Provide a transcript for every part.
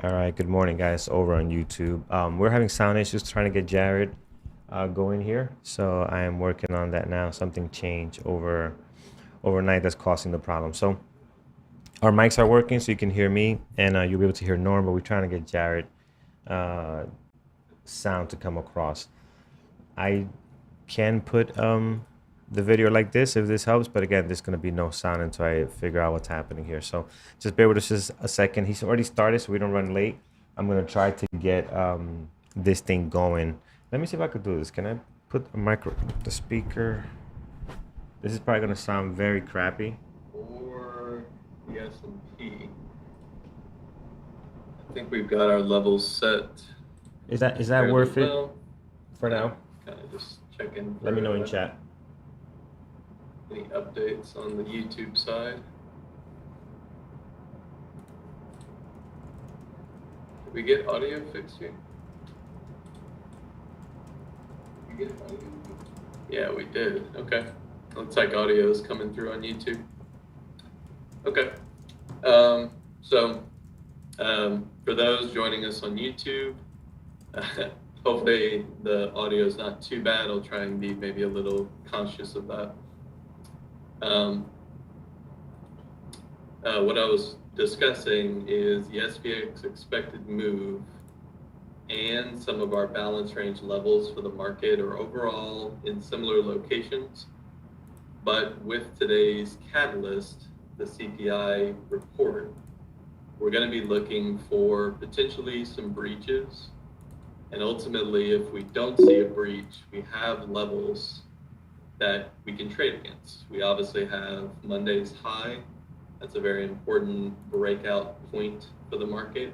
All right, good morning, guys, over on YouTube. We're having sound issues trying to get Jared going here, so I am working on that now. Something changed overnight that's causing the problem. So our mics are working, so you can hear me, and you'll be able to hear Norm, but we're trying to get Jared uh, sound to come across. I can put the video like this if this helps, but again, there's gonna be no sound until I figure out what's happening here. So just bear with us just a second. He's already started, so we don't run late. I'm gonna try to get this thing going. Let me see if I could do this. Can I put the speaker? This is probably gonna sound very crappy. Or the S&P. I think we've got our levels set. Is that worth it for now? Kind of just check in. Let me know in chat. Any updates on the YouTube side? Did we get audio fixed here? Yeah, we did. Okay. Looks like audio is coming through on YouTube. Okay. For those joining us on YouTube, hopefully the audio is not too bad. I'll try and be maybe a little conscious of that. What I was discussing is the SPX expected move and some of our balance range levels for the market are overall in similar locations. But with today's catalyst, the CPI report, we're going to be looking for potentially some breaches. And ultimately, if we don't see a breach, we have levels that we can trade against. We obviously have Monday's high. That's a very important breakout point for the market.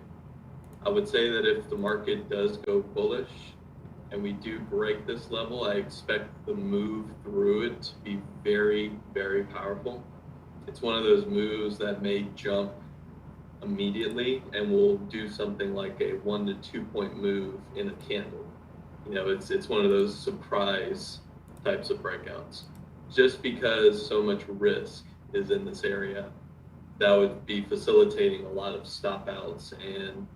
I would say that if the market does go bullish and we do break this level, I expect the move through it to be very, very powerful. It's one of those moves that may jump immediately and will do something like a 1 to 2 point move in a candle. You know, it's one of those surprise types of breakouts. Just because so much risk is in this area, that would be facilitating a lot of stop outs and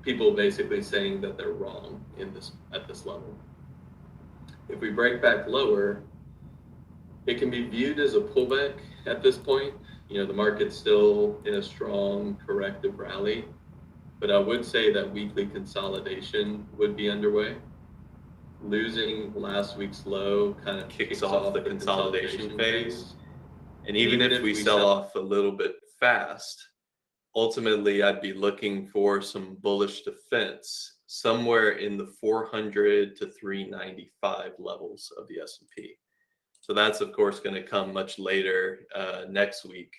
people basically saying that they're wrong at this level. If we break back lower, it can be viewed as a pullback at this point. You know, the market's still in a strong corrective rally, but I would say that weekly consolidation would be underway. Losing last week's low kind of kicks off the consolidation phase. And even if we sell off a little bit fast, ultimately I'd be looking for some bullish defense somewhere in the 400 to 395 levels of the S&P. So that's of course going to come much later next week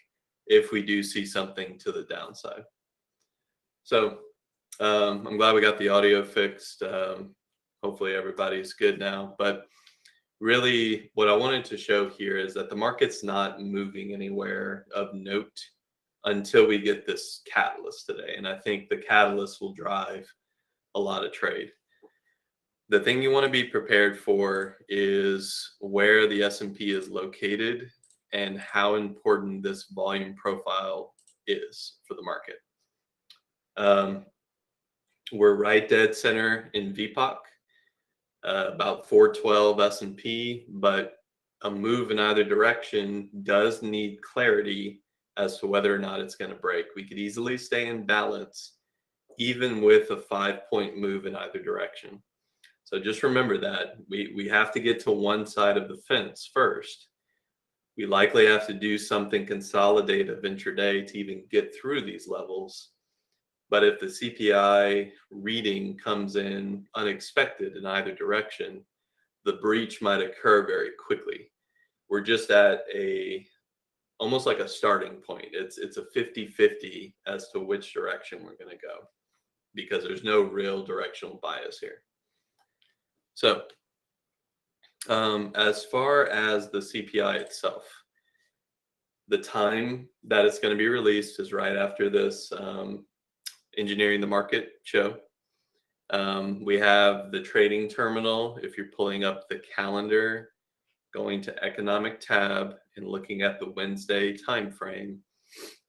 if we do see something to the downside. So I'm glad we got the audio fixed. Hopefully everybody's good now. But really what I wanted to show here is that the market's not moving anywhere of note until we get this catalyst today. And I think the catalyst will drive a lot of trade. The thing you want to be prepared for is where the S&P is located and how important this volume profile is for the market. We're right dead center in VPOC, about 412 S&P, but a move in either direction does need clarity as to whether or not it's going to break. We could easily stay in balance even with a 5-point move in either direction. So just remember that we have to get to one side of the fence first. We likely have to do something consolidative intraday to even get through these levels. But if the CPI reading comes in unexpected in either direction, the breach might occur very quickly. We're just at almost like a starting point. It's a 50-50 as to which direction we're going to go because there's no real directional bias here. So as far as the CPI itself, the time that it's going to be released is right after this Engineering the Market show. We have the trading terminal. If you're pulling up the calendar, going to economic tab and looking at the Wednesday time frame,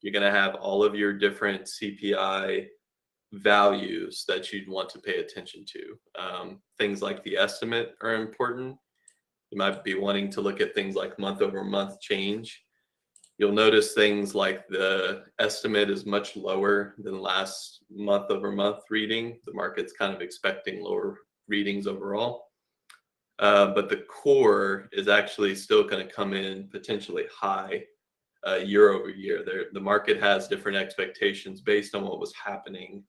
you're going to have all of your different CPI values that you'd want to pay attention to. Things like the estimate are important. You might be wanting to look at things like month over month change. You'll notice things like the estimate is much lower than last month over month reading. The market's kind of expecting lower readings overall. But the core is actually still going to come in potentially high year over year. The market has different expectations based on what was happening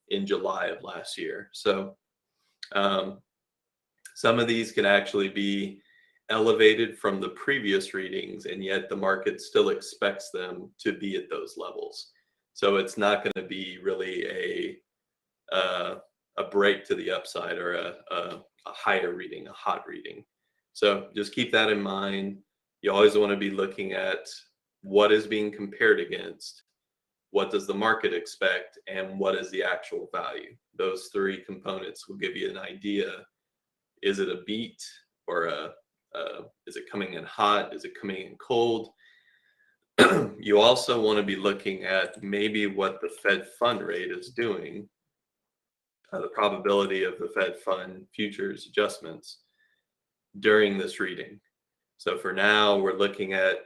in July of last year. So some of these can actually be elevated from the previous readings, and yet the market still expects them to be at those levels. So it's not going to be really a break to the upside or a higher reading, a hot reading. So just keep that in mind. You always want to be looking at what is being compared against, what does the market expect, and what is the actual value. Those three components will give you an idea. Is it a beat, or is it coming in hot? Is it coming in cold? You also want to be looking at maybe what the Fed fund rate is doing, the probability of the Fed fund futures adjustments during this reading. So for now, we're looking at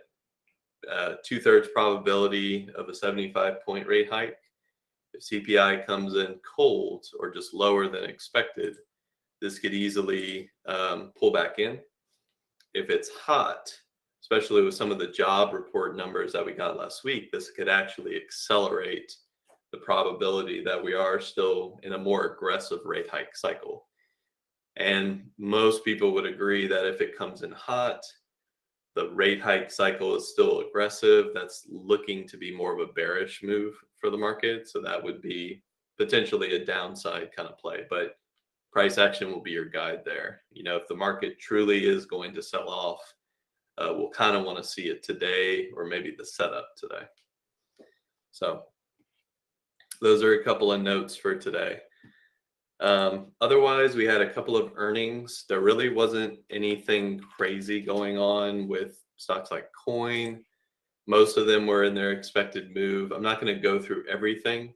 2/3 probability of a 75-point rate hike. If CPI comes in cold or just lower than expected, this could easily pull back in. If it's hot, especially with some of the job report numbers that we got last week, this could actually accelerate the probability that we are still in a more aggressive rate hike cycle. And most people would agree that if it comes in hot, the rate hike cycle is still aggressive. That's looking to be more of a bearish move for the market. So that would be potentially a downside kind of play, but price action will be your guide there. You know, if the market truly is going to sell off, we'll kind of want to see it today, or maybe the setup today. So those are a couple of notes for today. Otherwise, we had a couple of earnings. There really wasn't anything crazy going on with stocks like Coin. Most of them were in their expected move. I'm not going to go through everything.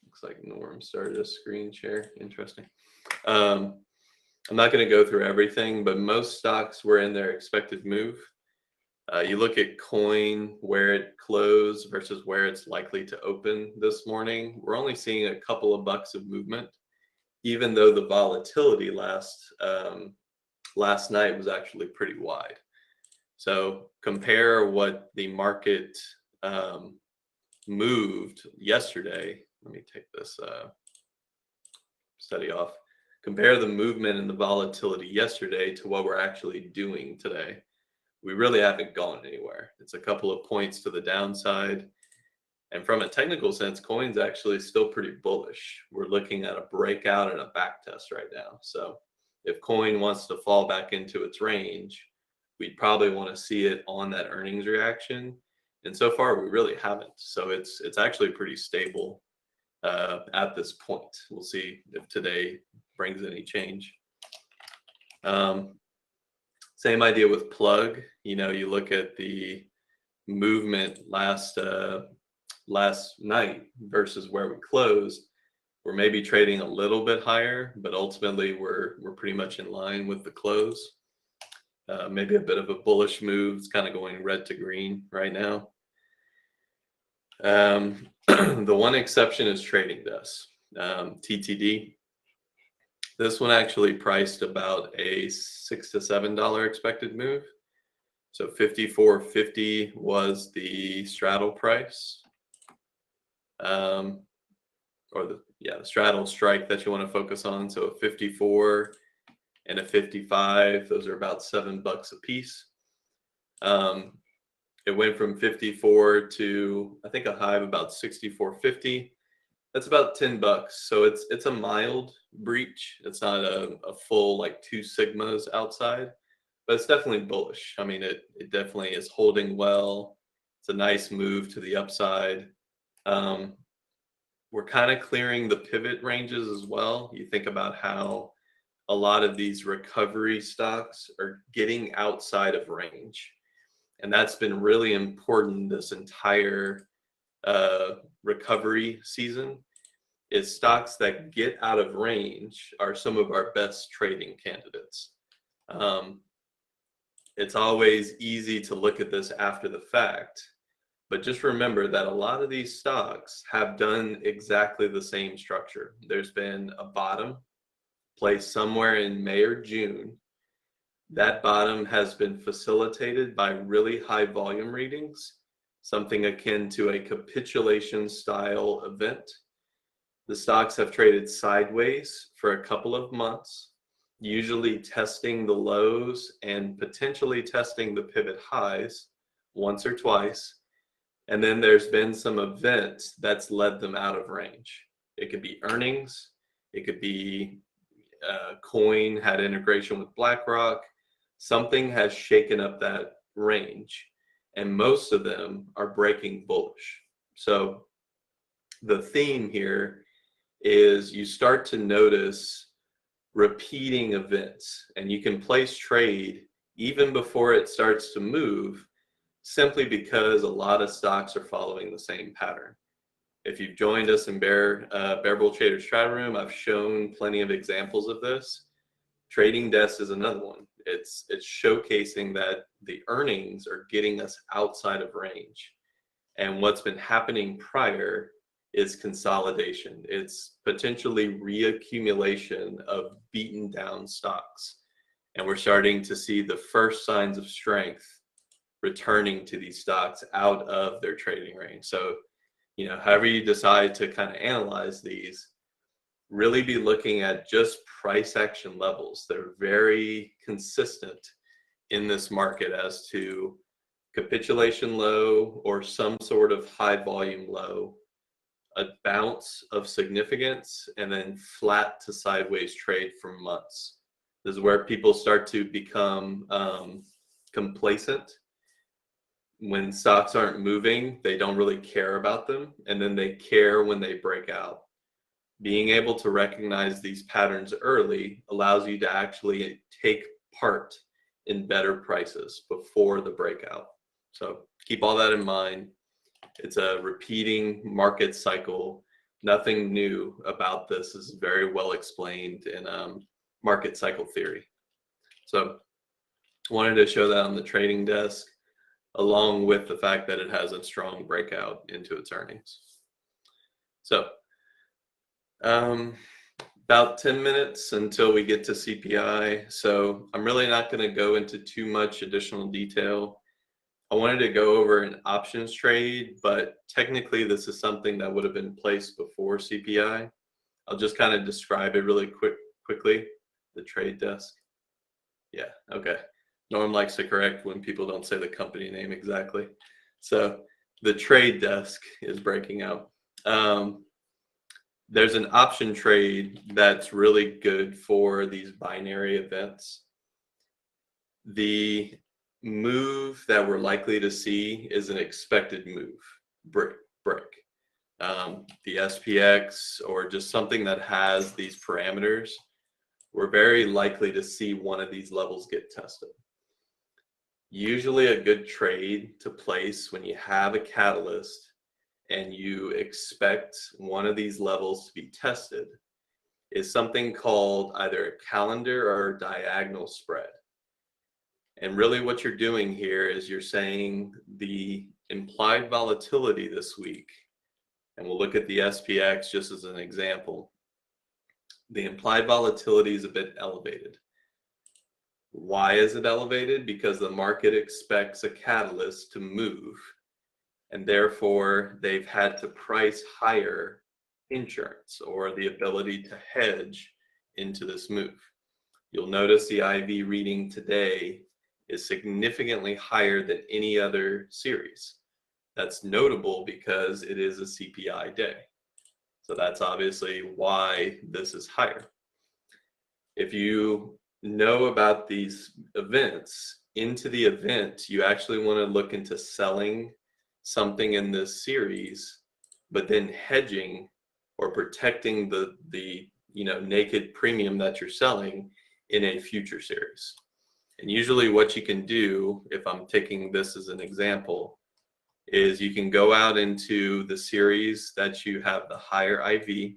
Looks like Norm started a screen share. Interesting. I'm not going to go through everything, but most stocks were in their expected move. You look at Coin, where it closed versus where it's likely to open this morning. We're only seeing a couple of bucks of movement, even though the volatility last night was actually pretty wide. So compare what the market moved yesterday. Let me take this study off. Compare the movement and the volatility yesterday to what we're actually doing today. We really haven't gone anywhere. It's a couple of points to the downside. And from a technical sense, Coin's actually still pretty bullish. We're looking at a breakout and a back test right now. So if Coin wants to fall back into its range, we'd probably want to see it on that earnings reaction. And so far, we really haven't. So it's actually pretty stable at this point. We'll see if today brings any change. Same idea with Plug. You know, you look at the movement last night versus where we closed. We're maybe trading a little bit higher, but ultimately we're pretty much in line with the close. Maybe a bit of a bullish move. It's kind of going red to green right now. The one exception is Trading Desk, TTD. This one actually priced about a $6 to $7 expected move. So 54.50 was the straddle price, or the straddle strike that you want to focus on. So a 54 and a 55, those are about $7 a piece. It went from 54 to, I think, a high of about 64.50. That's about $10. So it's a mild breach. It's not a full like 2 sigmas outside, but it's definitely bullish. I mean, it definitely is holding well. It's a nice move to the upside. We're kind of clearing the pivot ranges as well. You think about how a lot of these recovery stocks are getting outside of range. And that's been really important this entire recovery season is stocks that get out of range are some of our best trading candidates. It's always easy to look at this after the fact, but just remember that a lot of these stocks have done exactly the same structure. There's been a bottom placed somewhere in May or June. That bottom has been facilitated by really high volume readings, something akin to a capitulation style event. The stocks have traded sideways for a couple of months, usually testing the lows and potentially testing the pivot highs once or twice. And then there's been some event that's led them out of range. It could be earnings. It could be coin had integration with BlackRock. Something has shaken up that range. And most of them are breaking bullish. So the theme here is you start to notice repeating events, and you can place trade even before it starts to move, simply because a lot of stocks are following the same pattern. If you've joined us in Bear Bull Traders Trade Room, I've shown plenty of examples of this. Trading Desk is another one. It's showcasing that the earnings are getting us outside of range. And what's been happening prior is consolidation. It's potentially reaccumulation of beaten down stocks. And we're starting to see the first signs of strength returning to these stocks out of their trading range. So, however you decide to kind of analyze these, really be looking at just price action levels that are very consistent in this market as to capitulation low or some sort of high volume low, a bounce of significance, and then flat to sideways trade for months. This is where people start to become complacent. When stocks aren't moving, they don't really care about them, and then they care when they break out. Being able to recognize these patterns early allows you to actually take part in better prices before the breakout. So keep all that in mind. It's a repeating market cycle. Nothing new about this. This is very well explained in market cycle theory. So wanted to show that on the trading desk, along with the fact that it has a strong breakout into its earnings. So about 10 minutes until we get to CPI. So I'm really not going to go into too much additional detail. I wanted to go over an options trade, but technically this is something that would have been placed before CPI. I'll just kind of describe it really quickly. The trade desk. Yeah, okay. Norm likes to correct when people don't say the company name exactly. So the trade desk is breaking out. There's an option trade that's really good for these binary events. The move that we're likely to see is an expected move, break. The SPX or just something that has these parameters, we're very likely to see one of these levels get tested. Usually a good trade to place when you have a catalyst and you expect one of these levels to be tested is something called either a calendar or diagonal spread. And really what you're doing here is you're saying the implied volatility this week, and we'll look at the SPX just as an example. The implied volatility is a bit elevated. Why is it elevated? Because the market expects a catalyst to move, and therefore they've had to price higher insurance or the ability to hedge into this move. You'll notice the IV reading today is significantly higher than any other series. That's notable because it is a CPI day. So that's obviously why this is higher. If you know about these events, into the event, you actually want to look into selling something in this series, but then hedging or protecting the naked premium that you're selling in a future series. And usually what you can do, if I'm taking this as an example, is you can go out into the series that you have the higher IV.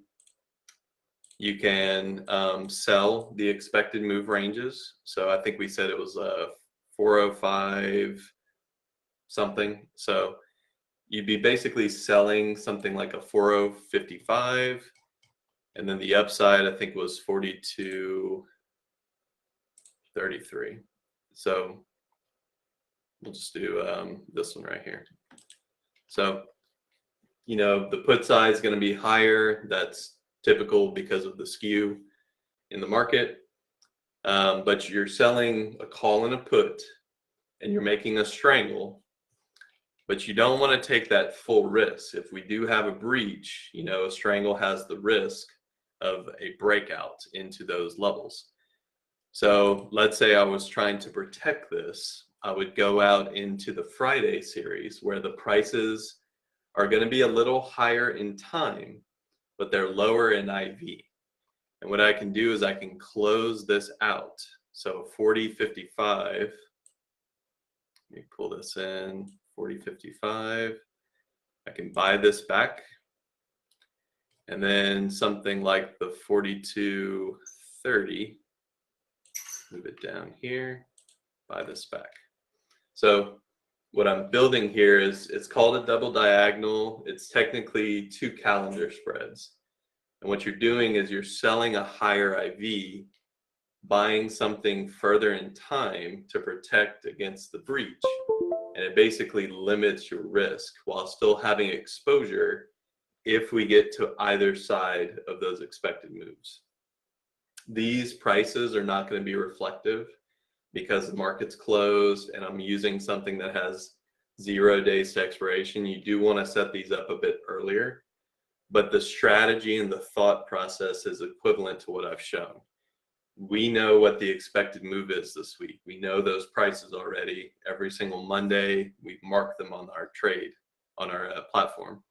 You can sell the expected move ranges. So I think we said it was 405 something. So you'd be basically selling something like a 4055, and then the upside I think was 4233. So we'll just do this one right here. So, you know, the put side is going to be higher. That's typical because of the skew in the market. But you're selling a call and a put, and you're making a strangle, but you don't want to take that full risk. If we do have a breach, you know, a strangle has the risk of a breakout into those levels. So let's say I was trying to protect this, I would go out into the Friday series where the prices are going to be a little higher in time, but they're lower in IV. And what I can do is I can close this out. So 4055, let me pull this in, 4055. I can buy this back. And then something like the 4230, move it down here, buy this back. So what I'm building here is, it's called a double diagonal. It's technically 2 calendar spreads. And what you're doing is you're selling a higher IV, buying something further in time to protect against the breach. And it basically limits your risk while still having exposure if we get to either side of those expected moves. These prices are not going to be reflective because the market's closed and I'm using something that has 0 days to expiration. You do want to set these up a bit earlier, but the strategy and the thought process is equivalent to what I've shown. We know what the expected move is this week. We know those prices already. Every single Monday, we mark them on our trade, on our platform.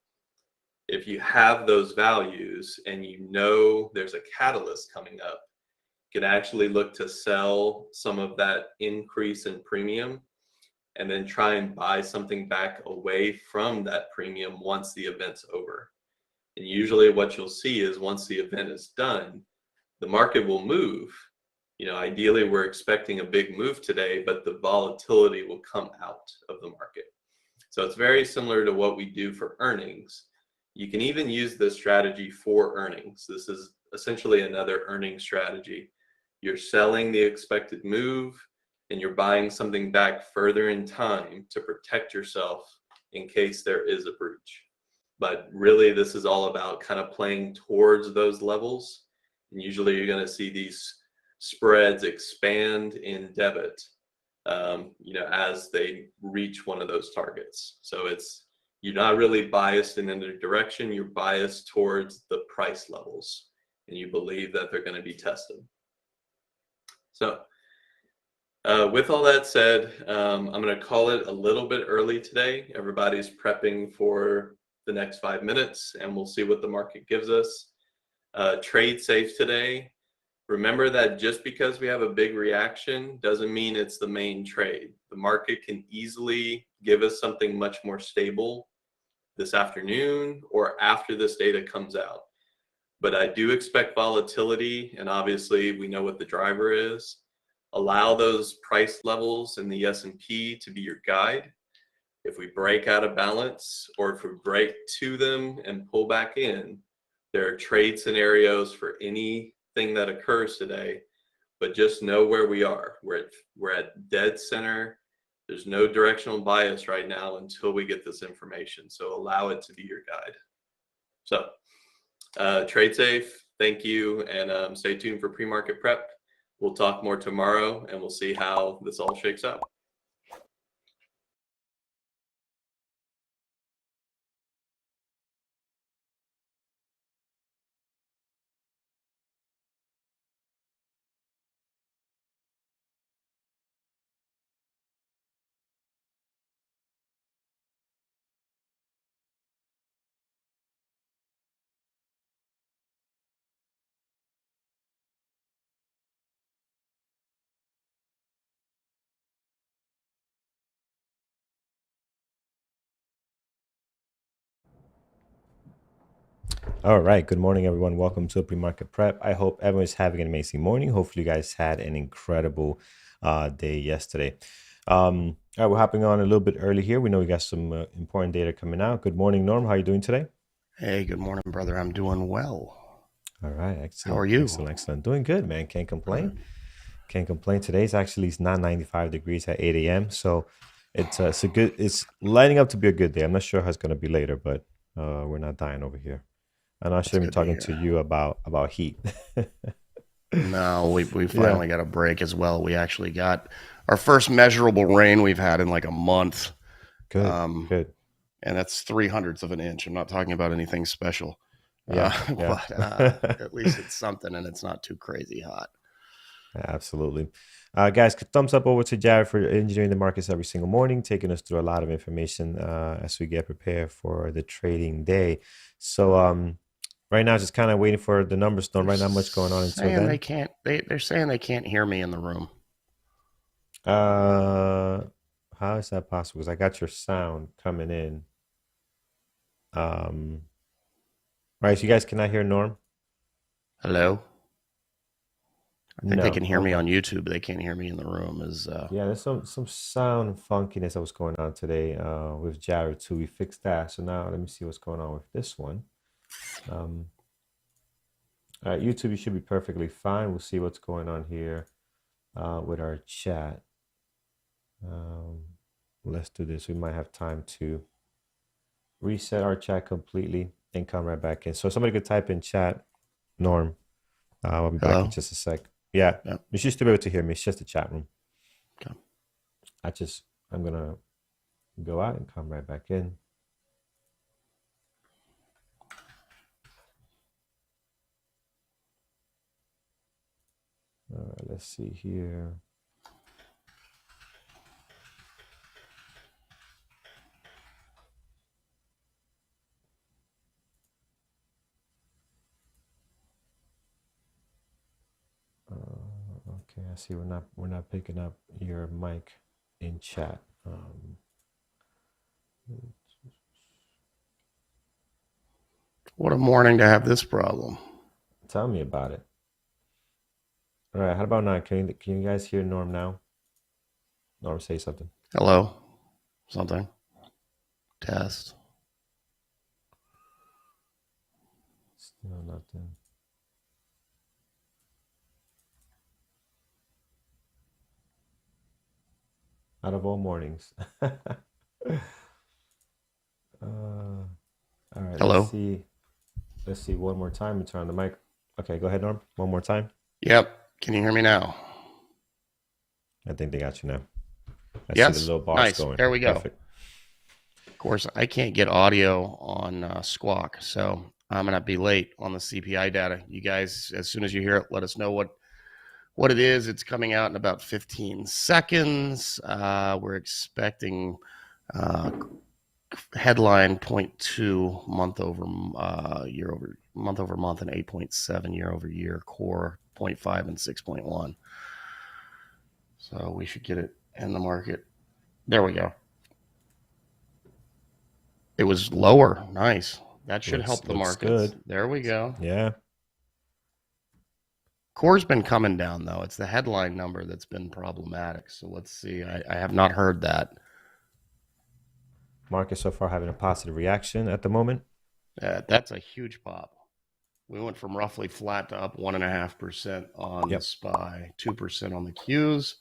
If you have those values and you know there's a catalyst coming up, you can actually look to sell some of that increase in premium and then try and buy something back away from that premium once the event's over. And usually what you'll see is once the event is done, the market will move. You know, ideally we're expecting a big move today, but the volatility will come out of the market. So it's very similar to what we do for earnings. You can even use this strategy for earnings. This is essentially another earning strategy. You're selling the expected move and you're buying something back further in time to protect yourself in case there is a breach. But really, this is all about kind of playing towards those levels. And usually you're going to see these spreads expand in debit, you know, as they reach one of those targets. So you're not really biased in either direction. You're biased towards the price levels, and you believe that they're going to be tested. So with all that said, I'm going to call it a little bit early today. Everybody's prepping for the next 5 minutes, and we'll see what the market gives us. Trade safe today. Remember that just because we have a big reaction doesn't mean it's the main trade. The market can easily give us something much more stable this afternoon or after this data comes out. But I do expect volatility, and obviously we know what the driver is. Allow those price levels in the S&P to be your guide. If we break out of balance or if we break to them and pull back in, there are trade scenarios for anything that occurs today, but just know where we are. We're at dead center. There's no directional bias right now until we get this information. So allow it to be your guide. So trade safe. Thank you. And stay tuned for pre-market prep. We'll talk more tomorrow and we'll see how this all shakes out. All right. Good morning, everyone. Welcome to PreMarket Prep. I hope everyone's having an amazing morning. Hopefully, you guys had an incredible day yesterday. All right, we're hopping on a little bit early here. We know we got some important data coming out. Good morning, Norm. How are you doing today? Hey, good morning, brother. I'm doing well. All right. Excellent. How are you? Excellent. Doing good, man. Can't complain. Good. Can't complain. Today's actually it's not 95 degrees at 8 a.m. So it's lining up to be a good day. I'm not sure how it's going to be later, but we're not dying over here. And I should be talking to you about heat. No, we finally got a break as well. We actually got our first measurable rain we've had in like a month. Good. And that's 0.03 of an inch. I'm not talking about anything special. Yeah. But at least it's something, and it's not too crazy hot. Absolutely. Guys, thumbs up over to Jared for engineering the markets every single morning, taking us through a lot of information as we get prepared for the trading day. So right now, just kind of waiting for the numbers. Don't right now much going on until then. They're saying they can't hear me in the room. How is that possible? Because I got your sound coming in. Right, so you guys cannot hear Norm? Hello? I think they can hear me on YouTube. They can't hear me in the room. Yeah, there's some sound funkiness that was going on today with Jared too. We fixed that. So now let me see what's going on with this one. All right, YouTube, you should be perfectly fine. We'll see what's going on here with our chat. Let's do this. We might have time to reset our chat completely and come right back in. So somebody could type in chat, Norm. I'll be back in just a sec. Yeah, you should still be able to hear me. It's just the chat room. Okay. I'm going to go out and come right back in. All right, let's see here. Okay, I see we're not picking up your mic in chat. What a morning to have this problem. Tell me about it. All right, how about now? Can you guys hear Norm now? Norm, say something. Hello? Something. Test. Still nothing. Out of all mornings. All right. Hello? Let's see one more time. Turn on the mic. Okay, go ahead, Norm. One more time. Yep. Can you hear me now? I think they got you now. Yes. See the little box nice. Going. There we go. Perfect. Of course, I can't get audio on Squawk, so I'm going to be late on the CPI data. You guys, as soon as you hear it, let us know what it is. It's coming out in about 15 seconds. We're expecting headline 0.2 month over month and 8.7 year over year, core 0.5 and 6.1. So we should get it in the market. There we go. It was lower. Nice. That should help the markets. Good. There we go. Yeah. Core's been coming down, though. It's the headline number that's been problematic. So let's see. I have not heard that. Market so far having a positive reaction at the moment. That's a huge pop. We went from roughly flat to up 1.5% on the SPY, 2% on the Qs.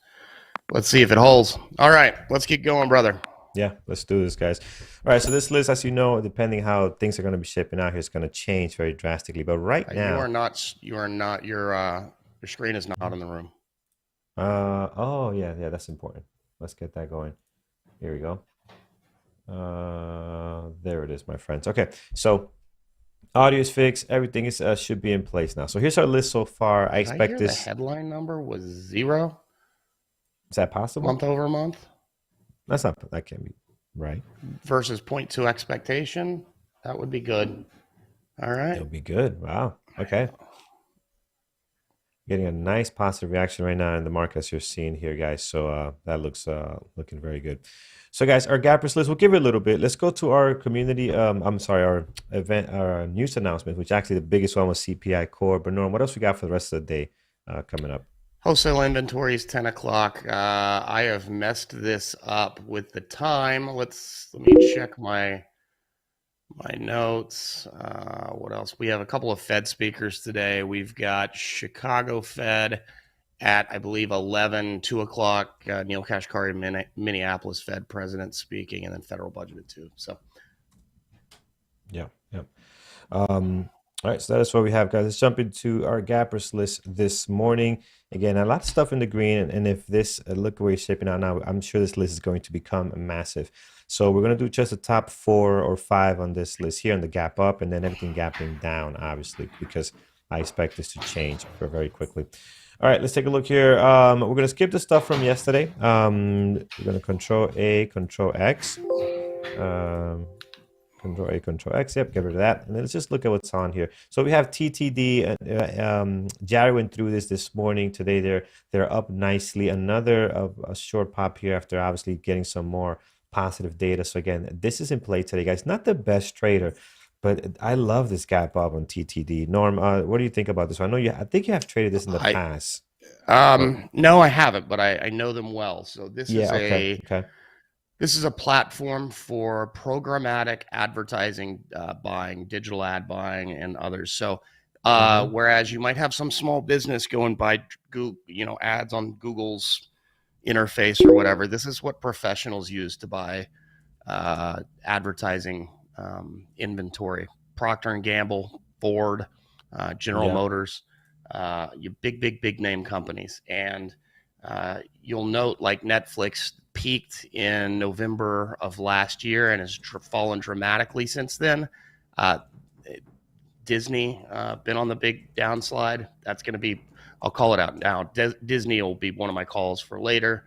Let's see if it holds. All right, let's get going, brother. Yeah, let's do this, guys. All right, so this list, as you know, depending how things are going to be shaping out here, is going to change very drastically. But right now, your screen is not in the room. Oh yeah, that's important. Let's get that going. Here we go. There it is, my friends. Okay, so audio is fixed. Everything is should be in place now. So here's our list so far. I expect the headline number was 0. Is that possible? Month over month? That can't be right. Versus 0.2 expectation. That would be good. All right. It'll be good. Wow. Okay. Getting a nice positive reaction right now in the market as you're seeing here, guys. So that looks looking very good. So guys, our gappers list, we'll give it a little bit. Let's go to our community. I'm sorry, our event, our news announcement, which actually the biggest one was CPI core. But Norm, what else we got for the rest of the day coming up? Wholesale inventory is 10 o'clock. I have messed this up with the time. Let me check my notes. What else? We have a couple of Fed speakers today. We've got Chicago Fed at, I believe, 11, 2 o'clock. Neil Kashkari, Minneapolis Fed president speaking, and then federal budget at 2. So, yeah. All right, so that is what we have, guys. Let's jump into our gappers list this morning. Again, a lot of stuff in the green, and if this look where it's shaping out now, I'm sure this list is going to become massive. So we're going to do just the top 4 or 5 on this list here on the gap up, and then everything gapping down, obviously, because I expect this to change very quickly. All right, let's take a look here. We're going to skip the stuff from yesterday. We're going to Control A, Control X. Control A, Control X. Yep, get rid of that. And then let's just look at what's on here. So we have TTD. Jerry went through this morning. Today they're up nicely. Another a short pop here after obviously getting some more positive data. So again, this is in play today, guys. Not the best trader, but I love this gap up on TTD. Norm, what do you think about this one? I think you have traded this in the past. No, I haven't, but I know them well. So this is okay. This is a platform for programmatic advertising buying, digital ad buying, and others. So whereas you might have some small business go and buy Google, ads on Google's interface or whatever, this is what professionals use to buy advertising inventory. Procter and Gamble, Ford, General Motors, big name companies. And you'll note, like, Netflix peaked in November of last year and has fallen dramatically since then. Disney been on the big downslide. That's going to be, I'll call it out now. Disney will be one of my calls for later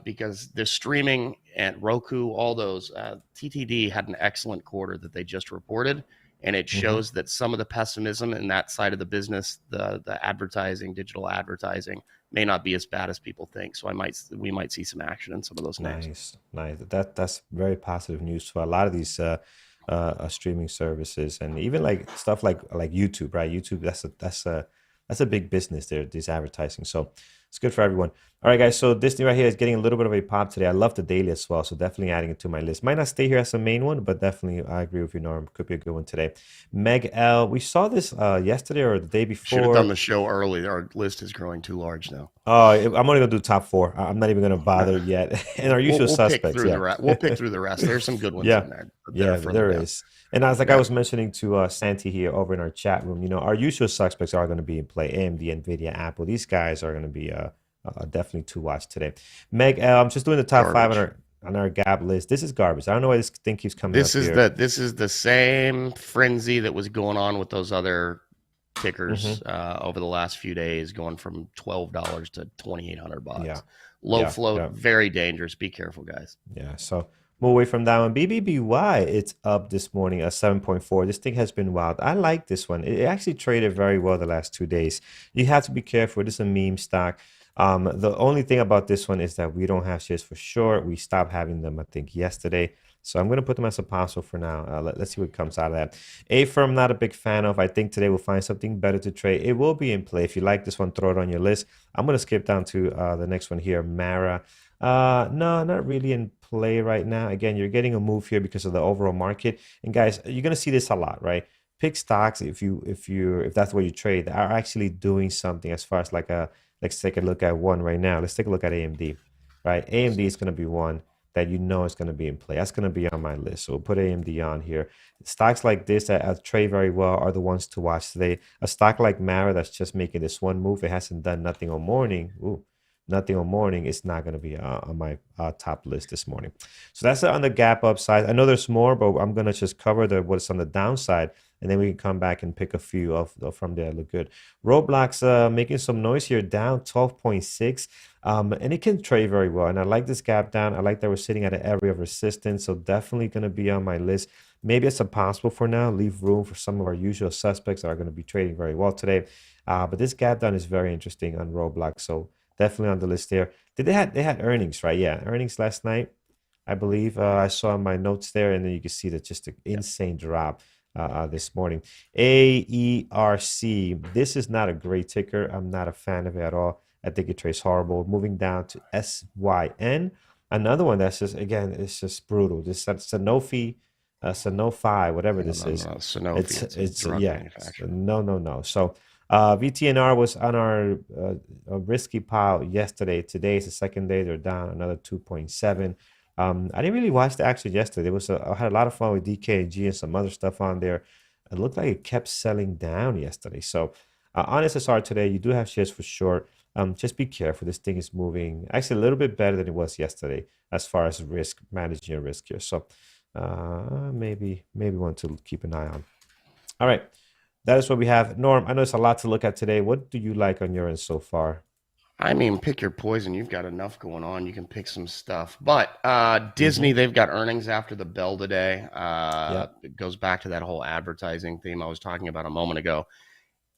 because the streaming and Roku, all those, TTD had an excellent quarter that they just reported. And it shows that some of the pessimism in that side of the business, the advertising, digital advertising, may not be as bad as people think. So we might see some action in some of those names. Nice. That's very positive news for a lot of these streaming services, and even like stuff like YouTube, right? YouTube, that's a big business there, this advertising. So it's good for everyone. All right, guys. So this thing right here is getting a little bit of a pop today. I love the daily as well. So definitely adding it to my list. Might not stay here as a main one, but definitely I agree with you, Norm. Could be a good one today. Meg L. We saw this yesterday or the day before. Should have done the show early. Our list is growing too large now. Oh, I'm only gonna do top 4. I'm not even gonna bother yet. And our usual suspects. We'll pick through the rest. There's some good ones in there. There is. And as I was mentioning to Santi here over in our chat room, our usual suspects are going to be in play. AMD, Nvidia, Apple. These guys are going to be definitely to watch today. Meg, I'm just doing the top 5 on our gap list. This is garbage. I don't know why this thing keeps coming up here. This is the same frenzy that was going on with those other tickers over the last few days, going from $12 to $2,800. Yeah. Low float, very dangerous. Be careful, guys. Yeah. So move away from that one. BBBY, it's up this morning at 7.4. This thing has been wild. I like this one. It actually traded very well the last 2 days. You have to be careful. This is a meme stock. The only thing about this one is that we don't have shares for sure. We stopped having them, I think, yesterday. So I'm going to put them as a possible for now. Let's see what comes out of that. A-Firm, not a big fan of. I think today we'll find something better to trade. It will be in play. If you like this one, throw it on your list. I'm going to skip down to the next one here, Mara. No, not really in play right now. Again, you're getting a move here because of the overall market. And guys, you're going to see this a lot, right? Pick stocks if that's what you trade are actually doing something as far as let's take a look at one right now. Let's take a look at AMD, right? AMD is going to be one that is going to be in play. That's going to be on my list. So we'll put AMD on here. Stocks like this that trade very well are the ones to watch today. A stock like Mara that's just making this one move. It hasn't done nothing on morning. Nothing on morning. It's not going to be on my top list this morning. So that's on the gap upside. I know there's more, but I'm going to just cover what's on the downside. and then we can come back and pick a few from there. Look good. Roblox making some noise here, down 12.6. And it can trade very well. And I like this gap down. I like that we're sitting at an area of resistance. So definitely going to be on my list. Maybe it's impossible for now. Leave room for some of our usual suspects that are going to be trading very well today. But this gap down is very interesting on Roblox. So definitely on the list there. They had earnings, right? Yeah, earnings last night, I believe. I saw my notes there, and then you can see that just an insane drop this morning. AERC. This is not a great ticker. I'm not a fan of it at all. I think it trades horrible. Moving down to SYN. Another one that's just, again, it's just brutal. This Sanofi, Sanofi, whatever this is. Sanofi. It's yeah. No. So VTNR was on our risky pile yesterday. Today is the second day. They're down another 2.7. I didn't really watch the action yesterday. I had a lot of fun with DKG and some other stuff on there. It looked like it kept selling down yesterday. So on SSR today, you do have shares for short. Just be careful. This thing is moving actually a little bit better than it was yesterday as far as risk, managing your risk here. So maybe want to keep an eye on. All right. That is what we have. Norm, I know it's a lot to look at today. What do you like on your end so far? I mean, pick your poison. You've got enough going on. You can pick some stuff. But Disney, they've got earnings after the bell today. It goes back to that whole advertising theme I was talking about a moment ago.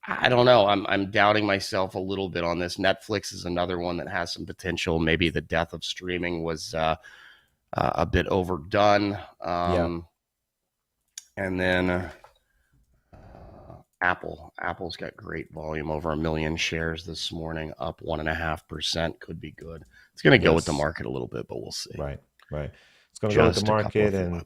I don't know. I'm doubting myself a little bit on this. Netflix is another one that has some potential. Maybe the death of streaming was a bit overdone. And then Apple's got great volume, over 1 million shares this morning, up 1.5%. Could be good. It's going to go with the market a little bit, but we'll see. Right. It's going to go with the market, and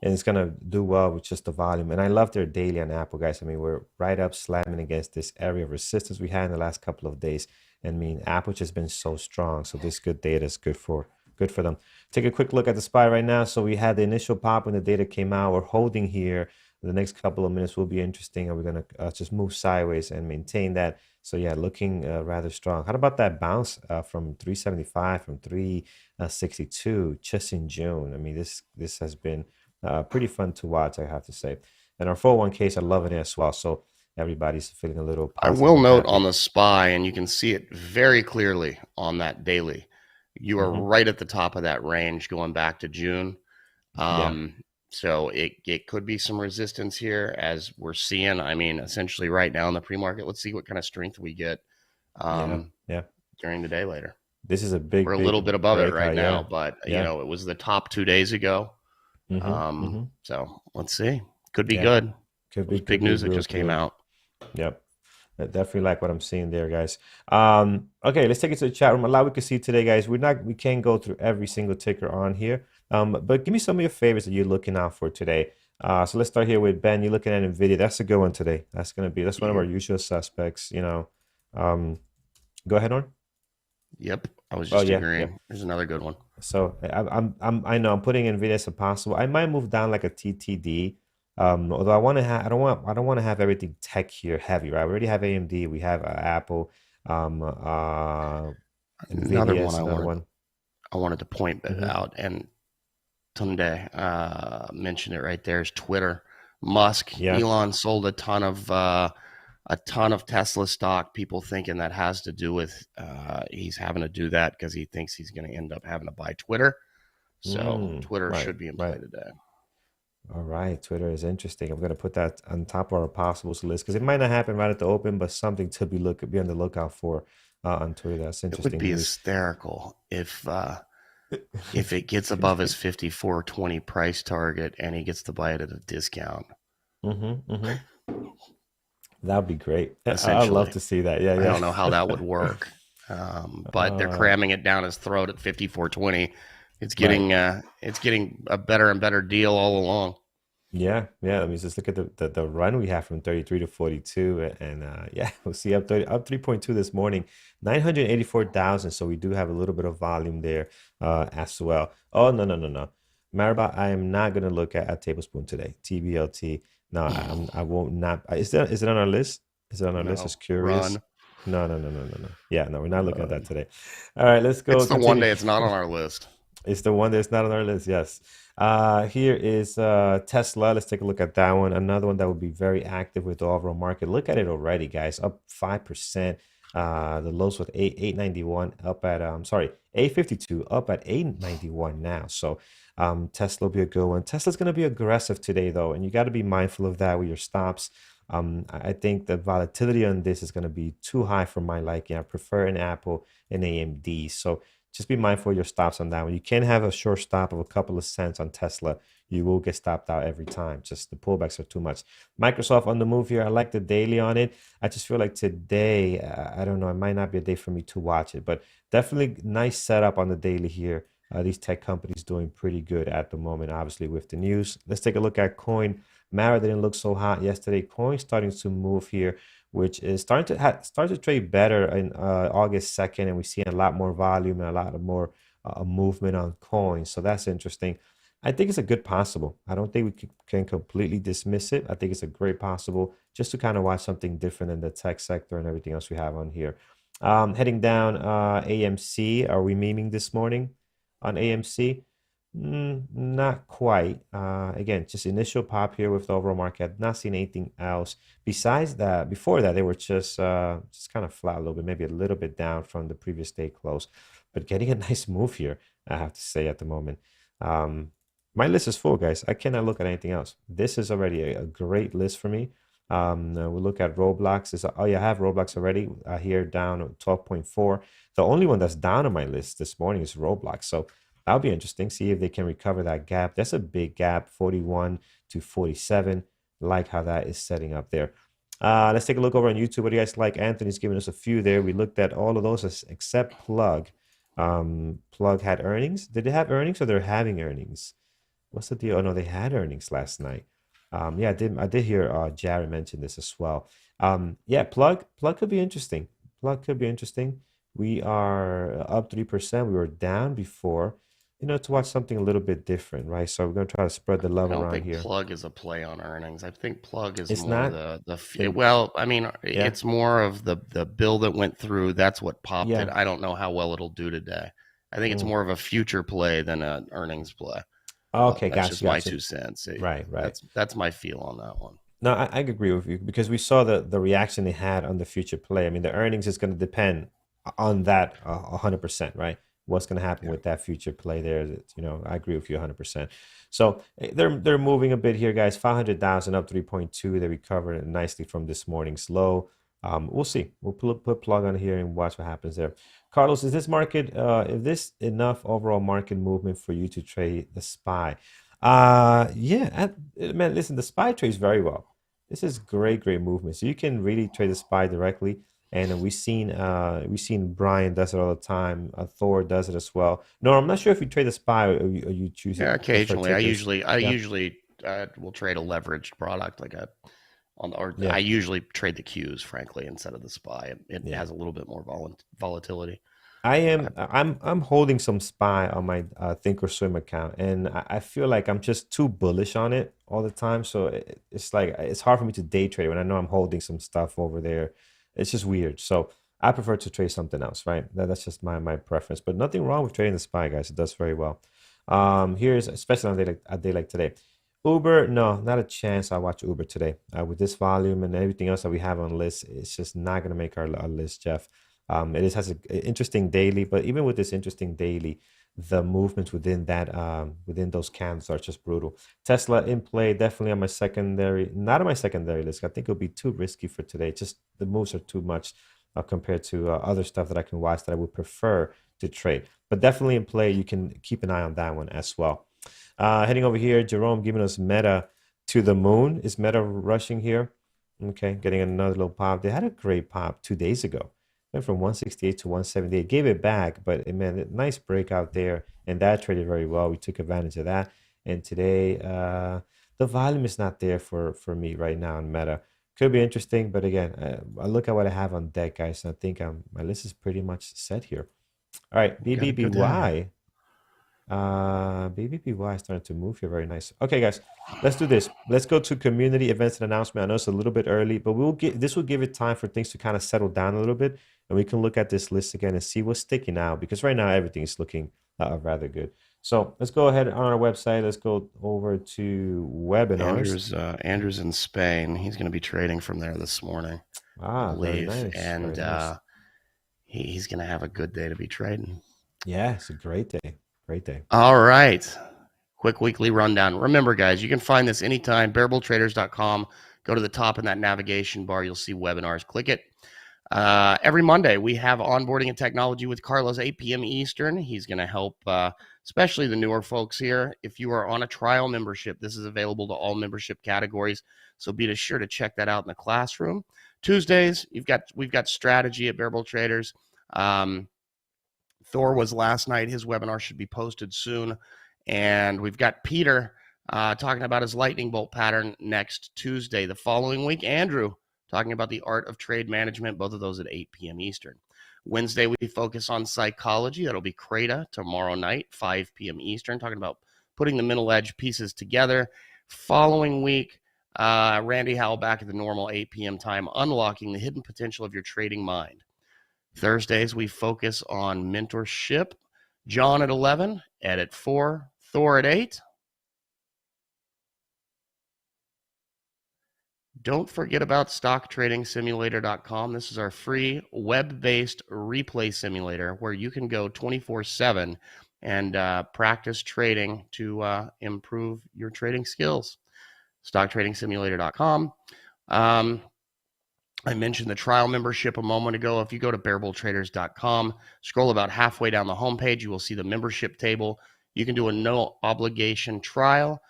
it's going to do well with just the volume. And I love their daily on Apple, guys. I mean, we're right up slamming against this area of resistance we had in the last couple of days. I mean, Apple just been so strong. So this good data is good for them. Take a quick look at the SPY right now. So we had the initial pop when the data came out. We're holding here. The next couple of minutes will be interesting, and we're going to just move sideways and maintain that. So yeah, looking rather strong. How about that bounce from 375, from 362 just in June? I mean, this has been pretty fun to watch, I have to say. And our 401ks are loving it as well. So everybody's feeling a little positive. I will note on the SPY, and you can see it very clearly on that daily, you are right at the top of that range going back to June. So it could be some resistance here, as we're seeing. I mean, essentially right now in the pre-market, let's see what kind of strength we get during the day later. This is a big, we're a little bit above it right now, but you know, it was the top 2 days ago. So let's see. Could be good. Could be big news that just came out. Yep. I definitely like what I'm seeing there, guys. Okay, let's take it to the chat room. A lot we can see today, guys. We can't go through every single ticker on here. But give me some of your favorites that you're looking out for today. So let's start here with Ben. You're looking at NVIDIA. That's a good one today. That's one of our usual suspects. You know, go ahead, Norm. Yep, I was just agreeing. Yeah. There's another good one. So I know I'm putting NVIDIA as a possible. I might move down like a TTD. Although I don't want to have everything tech here heavy, right? We already have AMD. We have Apple. NVIDIA another one. I wanted to point out, and Tunde mentioned it right there, is Twitter. Musk, Elon sold a ton of Tesla stock. People thinking that has to do with he's having to do that because he thinks he's going to end up having to buy Twitter. So Twitter should be in play today. All right, Twitter is interesting. I'm going to put that on top of our possibles list because it might not happen right at the open, but something to be on the lookout for on Twitter. That's interesting. It would be hysterical if it gets above his 54.20 price target and he gets to buy it at a discount. That would be great. I'd love to see that. Yeah. I don't know how that would work, but they're cramming it down his throat at 54.20. It's getting a better and better deal all along. Yeah. I mean, just look at the run we have from 33 to 42, and we'll see up 3.2 this morning, 984,000. So we do have a little bit of volume there as well. Oh no, Maribel, I am not going to look at Tablespoon today. TBLT. No, I won't. Not. Is it on our list? Is it on our list? It's curious. No. Yeah, no, we're not looking at that today. All right, let's go. It's the one day it's not on our list. It's the one that's not on our list. Yes. Here is Tesla. Let's take a look at that one. Another one that would be very active with the overall market. Look at it already, guys. Up 5%. The lows with 891 up at 852 up at 891 now. So Tesla will be a good one. Tesla's going to be aggressive today though, and you got to be mindful of that with your stops. I think the volatility on this is going to be too high for my liking. I prefer an Apple and AMD. So just be mindful of your stops on that one. You can't have a short stop of a couple of cents on Tesla. You will get stopped out every time. Just the pullbacks are too much. Microsoft on the move here. I like the daily on it. I just feel like today, I don't know, it might not be a day for me to watch it, but definitely nice setup on the daily here. These tech companies doing pretty good at the moment, obviously with the news. Let's take a look at Coin. Mara didn't look so hot yesterday. Coin starting to move here, which is starting to start to trade better in August 2nd, and we see a lot more volume and a lot of more movement on coins. So that's interesting. I think it's a good possible. I don't think we can completely dismiss it. I think it's a great possible just to kind of watch something different in the tech sector and everything else we have on here. Heading down AMC. Are we memeing this morning on AMC? Not quite. Again, just initial pop here with the overall market. Not seen anything else besides that. Before that, they were just kind of flat a little bit, maybe a little bit down from the previous day close, but getting a nice move here, I have to say at the moment. My list is full, guys. I cannot look at anything else. This is already a great list for me. We'll look at Roblox. Oh yeah, I have Roblox already here down at 12.4. The only one that's down on my list this morning is Roblox. So that'll be interesting. See if they can recover that gap. That's a big gap, 41 to 47. Like how that is setting up there. Let's take a look over on YouTube. What do you guys like? Anthony's giving us a few there. We looked at all of those except Plug. Plug had earnings. Did they have earnings or they're having earnings? What's the deal? Oh no, they had earnings last night. Yeah, I did hear Jared mention this as well. Yeah, Plug could be interesting. Plug could be interesting. We are up 3%. We were down before. To watch something a little bit different, right? So we're gonna try to spread the love I don't around think here. Plug is a play on earnings. I think Plug is It's more not. well, I mean, Yeah. it's more of the bill that went through. That's what popped Yeah. it. I don't know how well it'll do today. I think it's more of a future play than an earnings play. Okay, That's gotcha, just my gotcha. 2 cents. Right. That's my feel on that one. No, I agree with you because we saw the reaction they had on the future play. I mean, the earnings is going to depend on that 100%, right? What's going to happen with that future play there? I agree with you 100%. So they're moving a bit here, guys. 500,000 up 3.2. They recovered nicely from this morning's low. We'll see. We'll put Plug on here and watch what happens there. Carlos, is this market, is this enough overall market movement for you to trade the SPY? Yeah, man, listen, the SPY trades very well. This is great movement. So you can really trade the SPY directly. And we've seen Brian does it all the time. Thor does it as well. No, I'm not sure if you trade the SPY or you choose it. Yeah, occasionally. I Yeah. usually will trade a leveraged product Yeah. I usually trade the Qs, frankly, instead of the SPY. It Yeah. has a little bit more volatility. I'm holding some SPY on my Thinkorswim account, and I feel like I'm just too bullish on it all the time. So it's like it's hard for me to day trade when I know I'm holding some stuff over there. It's just weird. So I prefer to trade something else, right? That's just my preference. But nothing wrong with trading the SPY, guys. It does very well. Here's especially on a day like today. Uber, no, not a chance. I watch Uber today. With this volume and everything else that we have on the list, it's just not going to make our list, Jeff. Has an interesting daily, but even with this interesting daily, the movements within those candles are just brutal. Tesla in play, definitely on my secondary, not on my secondary list. I think it'll be too risky for today. Just the moves are too much compared to other stuff that I can watch that I would prefer to trade. But definitely in play, you can keep an eye on that one as well. Heading over here, Jerome giving us Meta to the moon. Is Meta rushing here? Okay, getting another little pop. They had a great pop 2 days ago. Went from 168 to 178. Gave it back, but man, nice breakout there. And that traded very well. We took advantage of that. And today, the volume is not there for me right now on Meta. Could be interesting, but again, I look at what I have on deck, guys. And I think my list is pretty much set here. All right, BBBY. BBBY is starting to move here. Very nice. Okay, guys, let's do this. Let's go to community events and announcement. I know it's a little bit early, but this will give it time for things to kind of settle down a little bit, and we can look at this list again and see what's sticking out. Because right now everything is looking rather good. So let's go ahead on our website. Let's go over to webinars. Andrew's in Spain. He's going to be trading from there this morning, I Very believe, nice. and Very nice. he's going to have a good day to be trading. Yeah, it's a great day. Great day. All right. Quick weekly rundown. Remember, guys, you can find this anytime, bearbulltraders.com. Go to the top in that navigation bar. You'll see webinars. Click it. Every Monday, we have onboarding and technology with Carlos, 8 p.m. Eastern. He's going to help, especially the newer folks here. If you are on a trial membership, this is available to all membership categories. So be sure to check that out in the classroom. Tuesdays, we've got strategy at Bearbull Traders. Thor was last night. His webinar should be posted soon. And we've got Peter talking about his lightning bolt pattern next Tuesday. The following week, Andrew talking about the art of trade management, both of those at 8 p.m. Eastern. Wednesday, we focus on psychology. That'll be Creta tomorrow night, 5 p.m. Eastern, talking about putting the middle edge pieces together. Following week, Randy Howell back at the normal 8 p.m. time, unlocking the hidden potential of your trading mind. Thursdays, we focus on mentorship. John at 11, Ed at 4, Thor at 8. Don't forget about stocktradingsimulator.com. This is our free web-based replay simulator where you can go 24/7 and practice trading to improve your trading skills. Stocktradingsimulator.com. I mentioned the trial membership a moment ago. If you go to bearbulltraders.com, scroll about halfway down the homepage, you will see the membership table. You can do a no obligation trial.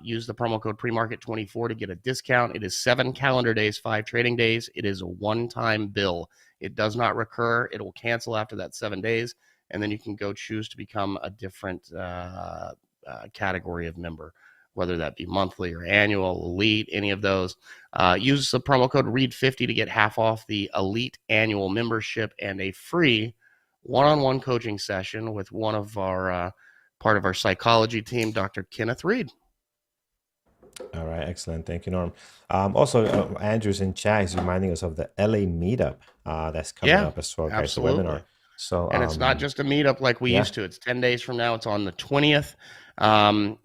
Use the promo code PreMarket24 to get a discount. It is 7 calendar days, 5 trading days. It is a one-time bill. It does not recur. It will cancel after that 7 days, and then you can go choose to become a different category of member, whether that be monthly or annual, elite, any of those. Use the promo code READ50 to get half off the elite annual membership and a free one-on-one coaching session with one of our part of our psychology team, Dr. Kenneth Reed. All right, excellent. Thank you, Norm. Also, Andrew's in chat is reminding us of the LA meetup that's coming up as well, guys. The webinar. So, and it's not just a meetup like we used to. It's 10 days from now. It's on the 20th.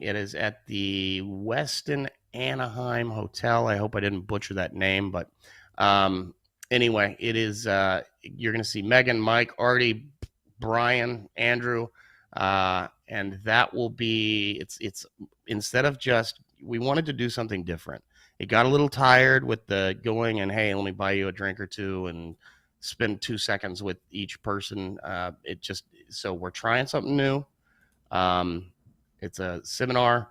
It is at the Westin Anaheim Hotel. I hope I didn't butcher that name, but anyway, it is. You're going to see Megan, Mike, Artie, Brian, Andrew, and that will be. It's instead of just, we wanted to do something different. It got a little tired with the going and, hey, let me buy you a drink or two and spend 2 seconds with each person. So we're trying something new. It's a seminar.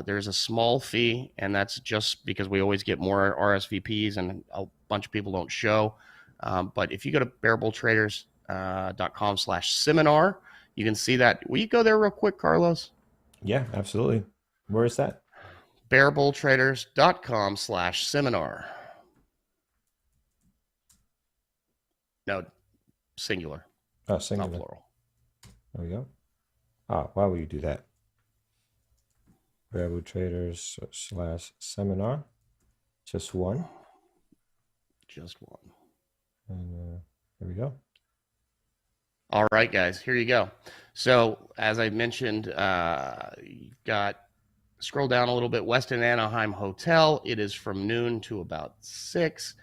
There's a small fee, and that's just because we always get more RSVPs and a bunch of people don't show. But if you go to bearbulltraders.com/seminar, you can see that. Will you go there real quick, Carlos? Yeah, absolutely. Where is that? bearbulltraders.com/seminar. No, singular. Oh, singular. Not plural. There we go. Why would you do that? bearbulltraders/seminar. Just one. Just one. And there we go. All right, guys, here you go. So as I mentioned, you've got, scroll down a little bit, Westin Anaheim Hotel. It is from noon to about 6.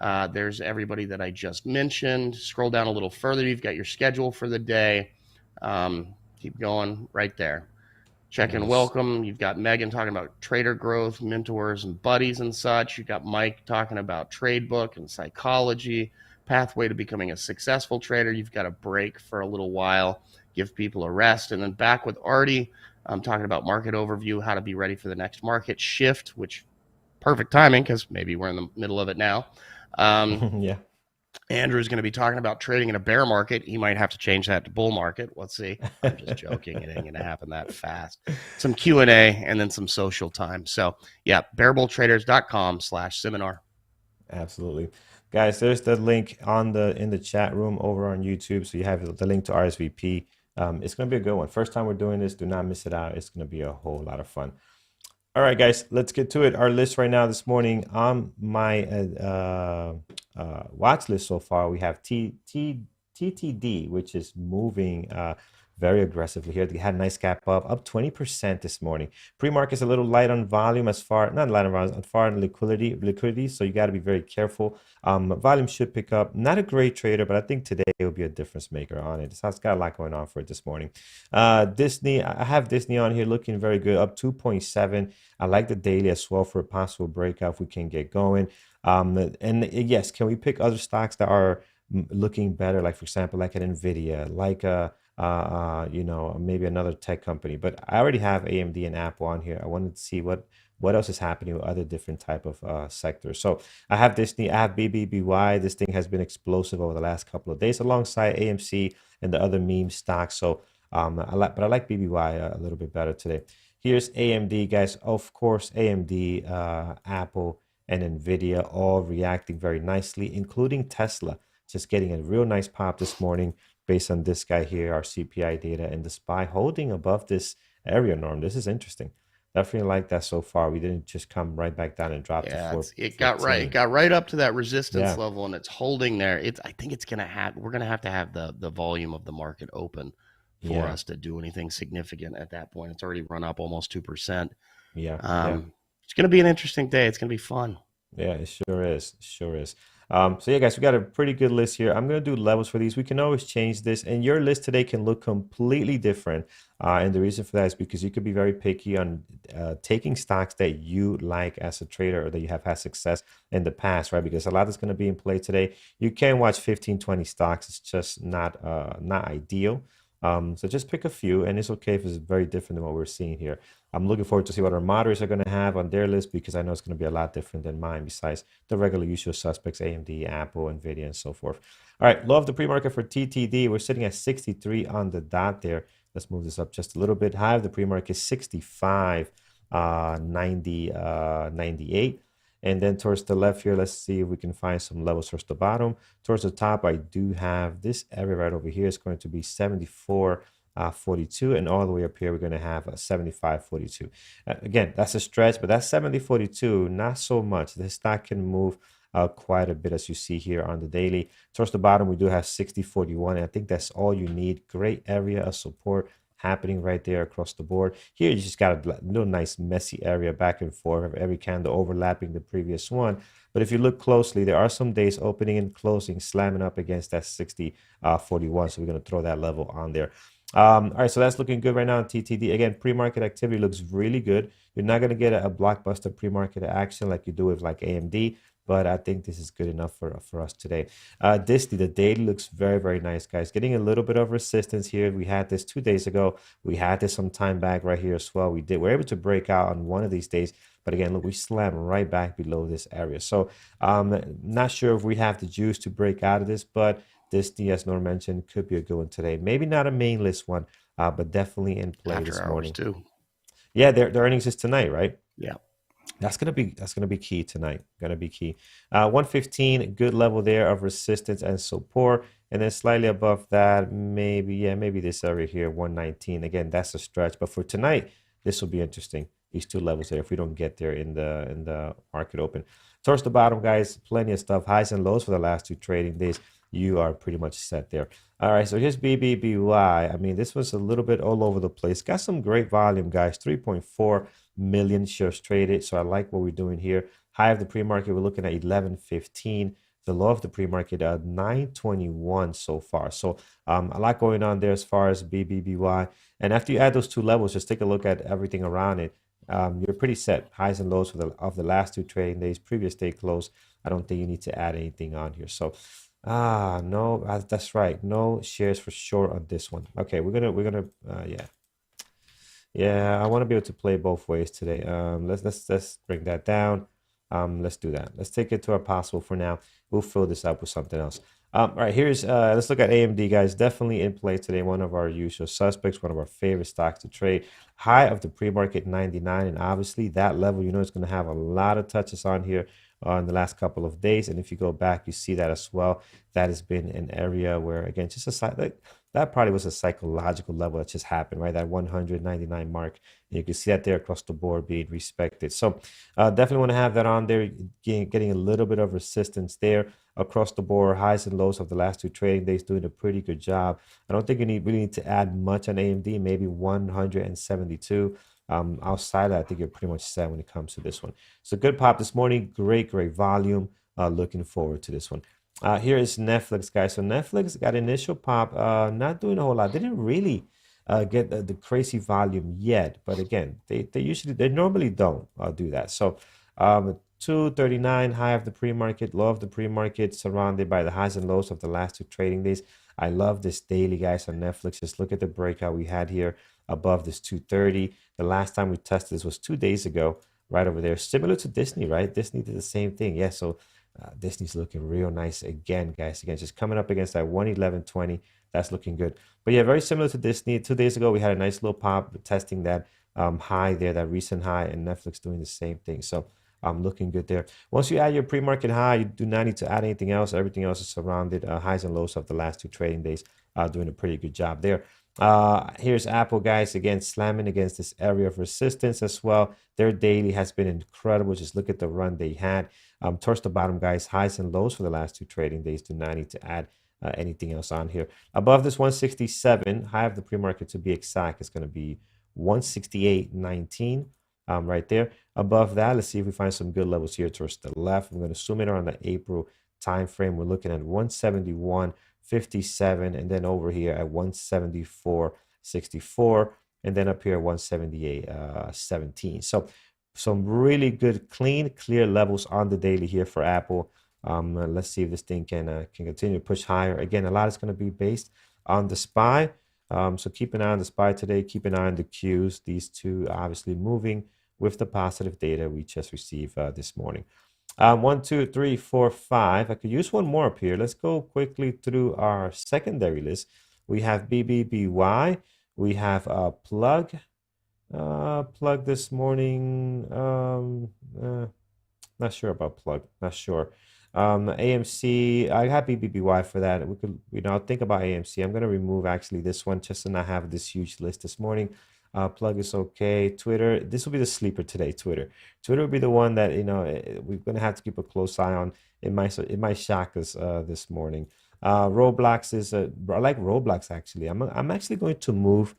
There's everybody that I just mentioned. Scroll down a little further. You've got your schedule for the day. Keep going right there. Check and welcome. You've got Megan talking about trader growth, mentors and buddies and such. You've got Mike talking about trade book and psychology, pathway to becoming a successful trader. You've got a break for a little while, give people a rest, and then back with Artie. I'm talking about market overview, how to be ready for the next market shift, which perfect timing because maybe we're in the middle of it now. Yeah. Andrew's going to be talking about trading in a bear market. He might have to change that to bull market. Let's see. I'm just joking. It ain't going to happen that fast. Some Q&A and then some social time. So yeah, bearbulltraders.com/seminar. Absolutely. Guys, there's the link in the chat room over on YouTube. So you have the link to RSVP. It's going to be a good one. First time we're doing this. Do not miss it out. It's going to be a whole lot of fun. All right, guys, let's get to it. Our list right now this morning on my watch list so far, we have TTD, which is moving very aggressively here. They had a nice gap up 20% this morning. Pre-market's a little light on volume as far, not light on volume, as far on liquidity. So you got to be very careful. Volume should pick up. Not a great trader, but I think today will be a difference maker on it. So it's got a lot going on for it this morning. Disney, I have Disney on here looking very good, up 2.7. I like the daily as well for a possible breakout if we can get going. And yes, can we pick other stocks that are looking better, like for example, like an Nvidia, like maybe another tech company? But I already have AMD and Apple on here. I wanted to see what else is happening with other different type of sectors. So I have Disney, I have BBBY. This thing has been explosive over the last couple of days, alongside AMC and the other meme stocks. So I like BBY a little bit better today. Here's AMD, guys. Of course, AMD, Apple, and Nvidia all reacting very nicely, including Tesla, just getting a real nice pop this morning based on this guy here, our CPI data, and the SPY holding above this area norm. This is interesting. Definitely like that so far. We didn't just come right back down and drop to 4. It got right up to that resistance Yeah. level, and it's holding there. I think it's gonna have we're gonna have to have the volume of the market open for Yeah. us to do anything significant at that point. It's already run up almost 2%. Yeah. It's gonna be an interesting day. It's gonna be fun. Yeah, it sure is. It sure is. So yeah, guys, we got a pretty good list here. I'm gonna do levels for these. We can always change this, and your list today can look completely different. And the reason for that is because you could be very picky on taking stocks that you like as a trader, or that you have had success in the past, right? Because a lot is gonna be in play today. You can watch 15, 20 stocks. It's just not ideal. So just pick a few, and it's okay if it's very different than what we're seeing here. I'm looking forward to see what our moderators are going to have on their list, because I know it's going to be a lot different than mine, besides the regular usual suspects, AMD, Apple, Nvidia, and so forth. All right, low of the pre-market for TTD. We're sitting at 63 on the dot there. Let's move this up just a little bit. High of the pre-market, 65, 98. And then towards the left here, let's see if we can find some levels towards the bottom. Towards the top, I do have this area right over here. It's going to be 74.42, and all the way up here, we're going to have a 75.42. Again, that's a stretch, but that's 70.42, not so much. The stock can move quite a bit, as you see here on the daily. Towards the bottom, we do have 60.41, and I think that's all you need. Great area of support happening right there across the board. Here, you just got a little nice messy area back and forth of every candle overlapping the previous one. But if you look closely, there are some days opening and closing, slamming up against that 60.41. So we're going to throw that level on there. All right, so that's looking good right now on TTD. Again, pre-market activity looks really good. You're not going to get a blockbuster pre-market action like you do with like AMD, but I think this is good enough for us today. Disney, the daily looks very, very nice, guys. Getting a little bit of resistance here. We had this 2 days ago. We had this some time back right here as well. We're able to break out on one of these days. But again, look, we slam right back below this area. So not sure if we have the juice to break out of this, but Disney, as Norm mentioned, could be a good one today. Maybe not a main list one, but definitely in play After this hours morning. too. Yeah, their earnings is tonight, right? Yeah. That's gonna be key tonight. Gonna be key. 115, good level there of resistance and support, and then slightly above that, maybe this area here, 119. Again, that's a stretch, but for tonight, this will be interesting. These two levels there, if we don't get there in the market open. Towards the bottom, guys, plenty of stuff. Highs and lows for the last 2 trading days. You are pretty much set there. All right, so here's BBBY. I mean, this was a little bit all over the place. Got some great volume, guys. 3.4 million shares traded. So I like what we're doing here. High of the pre-market, we're looking at 11.15. The low of the pre-market, 9.21 so far. So a lot going on there as far as BBBY. And after you add those 2 levels, just take a look at everything around it. You're pretty set. Highs and lows of the last 2 trading days, previous day close. I don't think you need to add anything on here. So no, that's right. No shares for sure on this one. Okay, we're gonna yeah. I want to be able to play both ways today. Let's bring that down. Let's do that. Let's take it to our possible for now. We'll fill this up with something else. All right, here's let's look at AMD, guys. Definitely in play today. One of our usual suspects, one of our favorite stocks to trade. High of the pre-market 99, and obviously that level, it's going to have a lot of touches on here in the last couple of days. And if you go back, you see that as well. That has been an area where, again, just a side, like that probably was a psychological level that just happened, right? That 199 mark. And you can see that there across the board being respected. So definitely want to have that on there, getting a little bit of resistance there across the board. Highs and lows of the last 2 trading days doing a pretty good job. I don't think you really need to add much on AMD, maybe 172. Outside of that, I think you're pretty much set when it comes to this one. So good pop this morning. Great volume. Looking forward to this one. Here is Netflix, guys. So Netflix got initial pop, not doing a whole lot. They didn't really get the crazy volume yet, but again, they normally don't do that. So 239 high of the pre-market, low of the pre-market, surrounded by the highs and lows of the last 2 trading days. I love this daily, guys, on Netflix. Just look at the breakout we had here above this 230. The last time we tested this was 2 days ago, right over there. Similar to Disney, right? Disney did the same thing. Yeah, so Disney's looking real nice again, guys. Again, just coming up against that 111.20. That's looking good. But yeah, very similar to Disney. 2 days ago, we had a nice little pop testing that high there, that recent high, and Netflix doing the same thing. So looking good there. Once you add your pre-market high, you do not need to add anything else. Everything else is surrounded. Highs and lows of the last 2 trading days, doing a pretty good job there. Here's Apple, guys, again slamming against this area of resistance as well. Their daily has been incredible. Just look at the run they had. Towards the bottom, guys, highs and lows for the last 2 trading days. Do not need to add anything else on here. Above this 167, high of the pre-market to be exact, is going to be 168.19. Right there. Above that, let's see if we find some good levels here towards the left. I'm going to zoom in on the April time frame. We're looking at 171.57, and then over here at 174.64, and then up here at 178.17. So some really good, clear levels on the daily here for Apple. Let's see if this thing can continue to push higher. Again, a lot is going to be based on the SPY. So keep an eye on the SPY today. Keep an eye on the Qs. These two obviously moving with the positive data we just received this morning. 1, 2, 3, 4, 5. I could use one more up here. Let's go quickly through our secondary list. We have BBBY. We have Plug. Plug this morning. Not sure about Plug. Not sure. AMC, I have BBBY for that. We could, think about AMC. I'm going to remove actually this one just to not have this huge list this morning. Plug is okay. Twitter, this will be the sleeper today. Twitter will be the one that we're going to have to keep a close eye on. It might shock us this morning. Roblox is I like Roblox actually. I'm actually going to move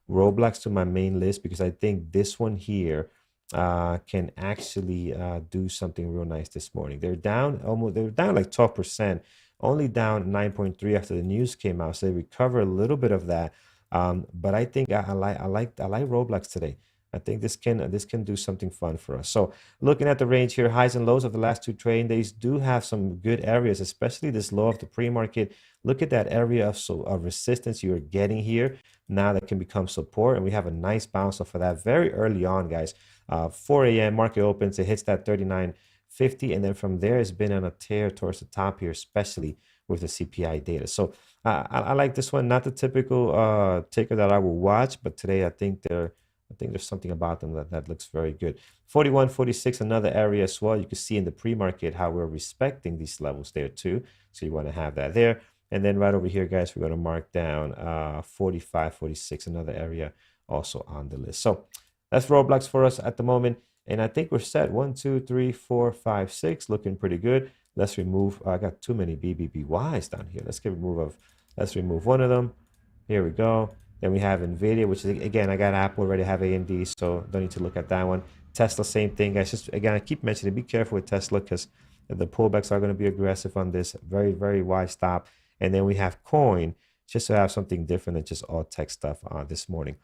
Roblox to my main list because I think this one here can actually do something real nice this morning. They're down like 12%, only down 9.3 after the news came out. So they recover a little bit of that. But I think I like Roblox today. I think this can do something fun for us. So looking at the range here, highs and lows of the last 2 trading days do have some good areas, especially this low of the pre-market. Look at that area of resistance you're getting here. Now that can become support, and we have a nice bounce off of that very early on, guys. 4 a.m. market opens, it hits that 39.50, and then from there it's been on a tear towards the top here, especially with the CPI data. So I like this one. Not the typical ticker that I will watch, but today I think there's something about them that looks very good. 41, 46, another area as well. You can see in the pre-market how we're respecting these levels there too. So you want to have that there. And then right over here, guys, we're going to mark down 45, 46, another area also on the list. So that's Roblox for us at the moment. And I think we're set. 1, 2, 3, 4, 5, 6, looking pretty good. Let's remove, I got too many BBBYs down here. Let's remove one of them. Here we go. Then we have NVIDIA, which is, again, I got Apple already, have AMD, so don't need to look at that one. Tesla, same thing, guys. Just, again, I keep mentioning, be careful with Tesla because the pullbacks are going to be aggressive on this. Very, very wide stop. And then we have Coin, just to have something different than just all tech stuff this morning.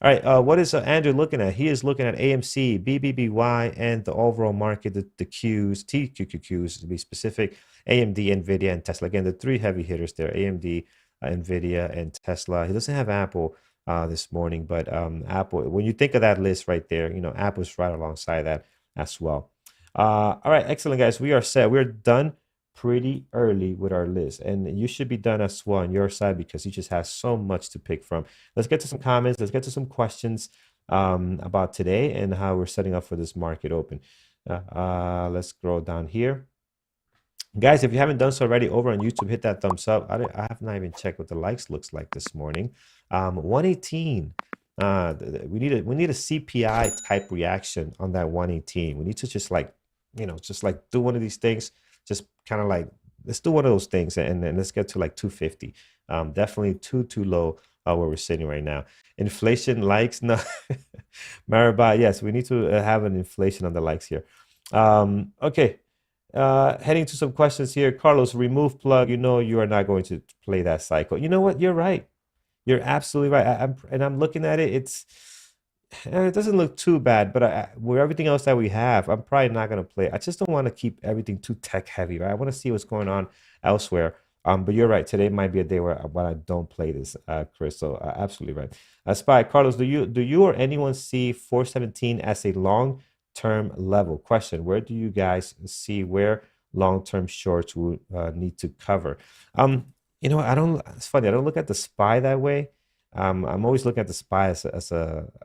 All right, what is Andrew looking at? He is looking at AMC, BBBY, and the overall market, the Qs, TQQQs to be specific, AMD, NVIDIA, and Tesla. Again, the 3 heavy hitters there, AMD, NVIDIA, and Tesla. He doesn't have Apple this morning, but Apple, when you think of that list right there, Apple's right alongside that as well. All right, excellent, guys. We are set. We're done pretty early with our list, and you should be done as well on your side because you just have so much to pick from. Let's get to some comments. Let's get to some questions about today and how we're setting up for this market open. Let's scroll down here. Guys, if you haven't done so already over on YouTube, hit that thumbs up. I have not even checked what the likes looks like this morning. 118. We need a CPI type reaction on that 118. We need to just like, just like do one of these things. Just kind of like, let's do one of those things and let's get to like 250. Definitely too low where we're sitting right now. Inflation likes, no. Maribot, yes, we need to have an inflation on the likes here. Okay. Heading to some questions here. Carlos, remove plug. You know you are not going to play that cycle. You know what? You're right. You're absolutely right. I'm looking at it. It doesn't look too bad, but with everything else that we have, I'm probably not going to play. I just don't want to keep everything too tech heavy, right? I want to see what's going on elsewhere. But you're right. Today might be a day where I don't play this, Chris. So absolutely right. Spy, Carlos, do you or anyone see 417 as a long-term level? Question: where do you guys see where long-term shorts will need to cover? I don't. It's funny. I don't look at the SPY that way. I'm always looking at the SPY as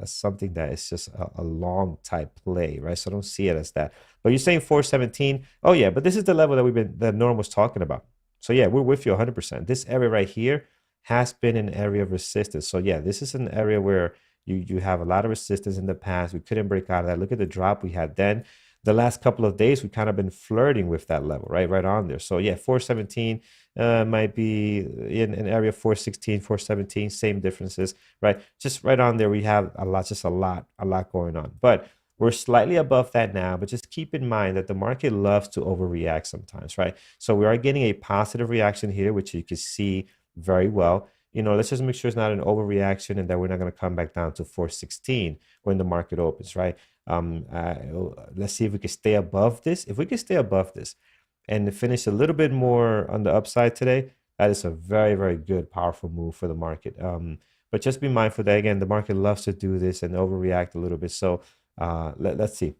something that is just a long type play, right? So I don't see it as that. But you're saying 417? Oh yeah, but this is the level that Norm was talking about. So yeah, we're with you 100%. This area right here has been an area of resistance. So yeah, this is an area where you have a lot of resistance in the past. We couldn't break out of that. Look at the drop we had then. The last couple of days, we kind of been flirting with that level, right on there. So yeah, 417 might be in an area 416, 417, same differences, right? Just right on there, we have a lot going on. But we're slightly above that now, but just keep in mind that the market loves to overreact sometimes, right? So we are getting a positive reaction here, which you can see very well. Let's just make sure it's not an overreaction and that we're not going to come back down to 416 when the market opens, right? Let's see if we can stay above this. If we can stay above this and finish a little bit more on the upside today, that is a very, very good, powerful move for the market. But just be mindful that, again, the market loves to do this and overreact a little bit. So let's see.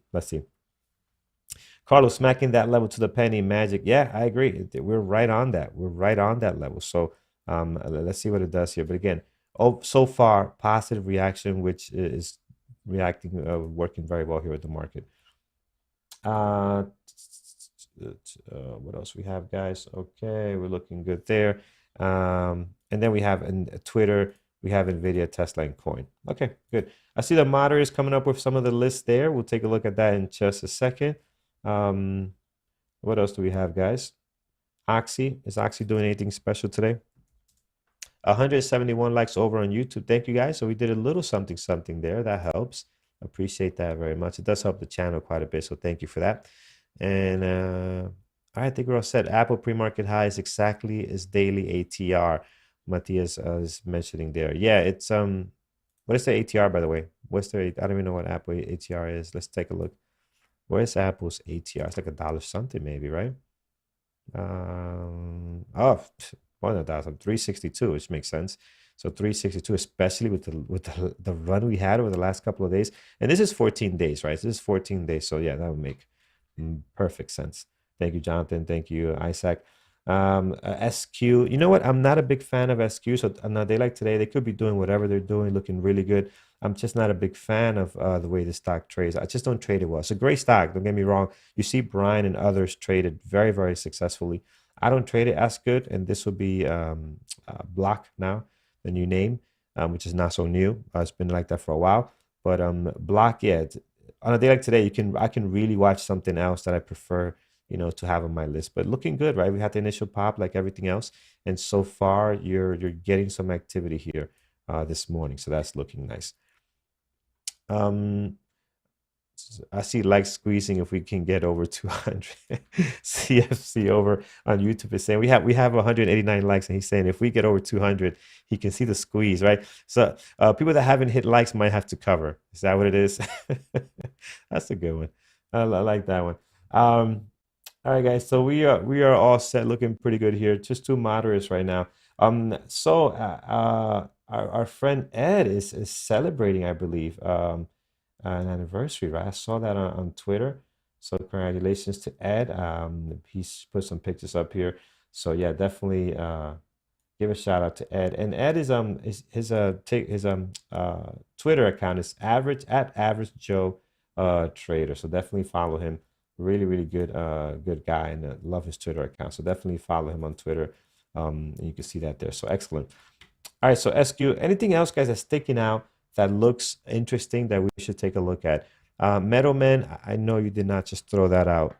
Carlos, smacking that level to the penny, magic. Yeah, I agree. We're right on that. We're right on that level. So let's see what it does here. But again, so far, positive reaction, which is reacting, working very well here at the market. What else we have, guys? Okay, we're looking good there. And then we have in Twitter, we have Nvidia, Tesla, and Coin. Okay, good. I see the moderators coming up with some of the lists there. We'll take a look at that in just a second. What else do we have, guys? Oxy, is Oxy doing anything special today? 171 likes over on YouTube. Thank you, guys. So we did a little something there. That helps. Appreciate that very much. It does help the channel quite a bit. So thank you for that. And all right, I think we're all set. Apple pre-market high is exactly as daily ATR. Matthias is mentioning there. Yeah, it's what is the ATR, by the way? I don't even know what Apple ATR is. Let's take a look. Where's Apple's ATR? It's like $1 something maybe, right? Oh, more than $1,000, 362, which makes sense. So 362, especially with the run we had over the last couple of days. And this is 14 days, right? This is 14 days. So yeah, that would make perfect sense. Thank you, Jonathan. Thank you, Isaac. SQ, you know what? I'm not a big fan of SQ. So on a day like today, they could be doing whatever they're doing, looking really good. I'm just not a big fan of the way the stock trades. I just don't trade it well. It's a great stock. Don't get me wrong. You see Brian and others traded very, very successfully. I don't trade it as good, and this will be Block now, the new name, which is not so new. It's been like that for a while. But Block, yeah, on a day like today, I can really watch something else that I prefer, to have on my list. But looking good, right? We had the initial pop like everything else, and so far you're getting some activity here this morning, so that's looking nice. I see likes squeezing if we can get over 200. CFC over on YouTube is saying we have 189 likes, and he's saying if we get over 200, he can see the squeeze, right? So people that haven't hit likes might have to cover. Is that what it is? That's a good one. I like that one. All right, guys. So we are all set, looking pretty good here. Just two moderates right now. So our friend Ed is celebrating, I believe, an anniversary, right? I saw that on Twitter. So congratulations to Ed. He's put some pictures up here. So yeah, definitely give a shout out to Ed. And Ed is his Twitter account is average Joe Trader. So definitely follow him. Really, really good guy, and love his Twitter account. So definitely follow him on Twitter. And you can see that there. So excellent. All right, so SQ, anything else, guys, that's sticking out that looks interesting that we should take a look at? Meadowman, I know you did not just throw that out.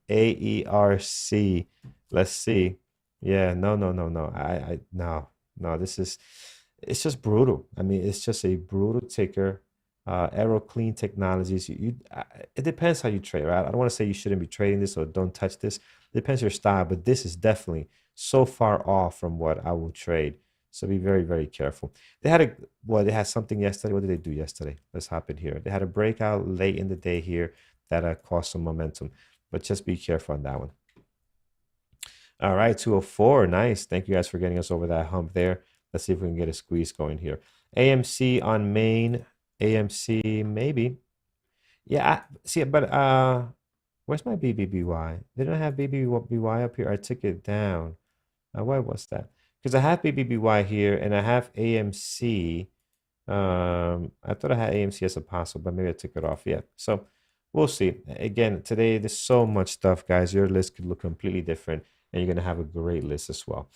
AERC, let's see. Yeah, no. No. It's just brutal. I mean, it's just a brutal ticker. Aero Clean Technologies. It depends how you trade, right? I don't want to say you shouldn't be trading this or don't touch this. It depends your style, but this is definitely so far off from what I will trade. So be very, very careful. They had something yesterday. What did they do yesterday? Let's hop in here. They had a breakout late in the day here that caused some momentum, but just be careful on that one. All right, 204. Nice. Thank you guys for getting us over that hump there. Let's see if we can get a squeeze going here. AMC on main. AMC, maybe. Yeah, see, but where's my BBBY? They don't have BBBY up here. I took it down. Why was that? Because I have BBBY here and I have AMC. I thought I had AMC as a possible, but maybe I took it off. Yeah, so we'll see. Again, today there's so much stuff, guys. Your list could look completely different, and you're gonna have a great list as well.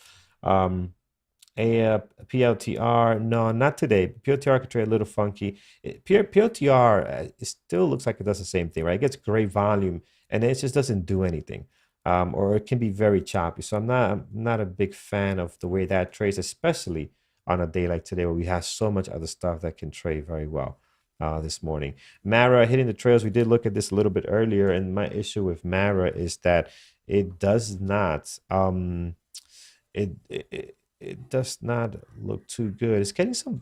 PLTR, no, not today. PLTR could trade a little funky. PLTR, it still looks like it does the same thing, right? It gets great volume, and it just doesn't do anything. Or it can be very choppy. So I'm not a big fan of the way that trades, especially on a day like today where we have so much other stuff that can trade very well this morning. Mara hitting the trails. We did look at this a little bit earlier, and my issue with Mara is that it does not it does not look too good. It's getting some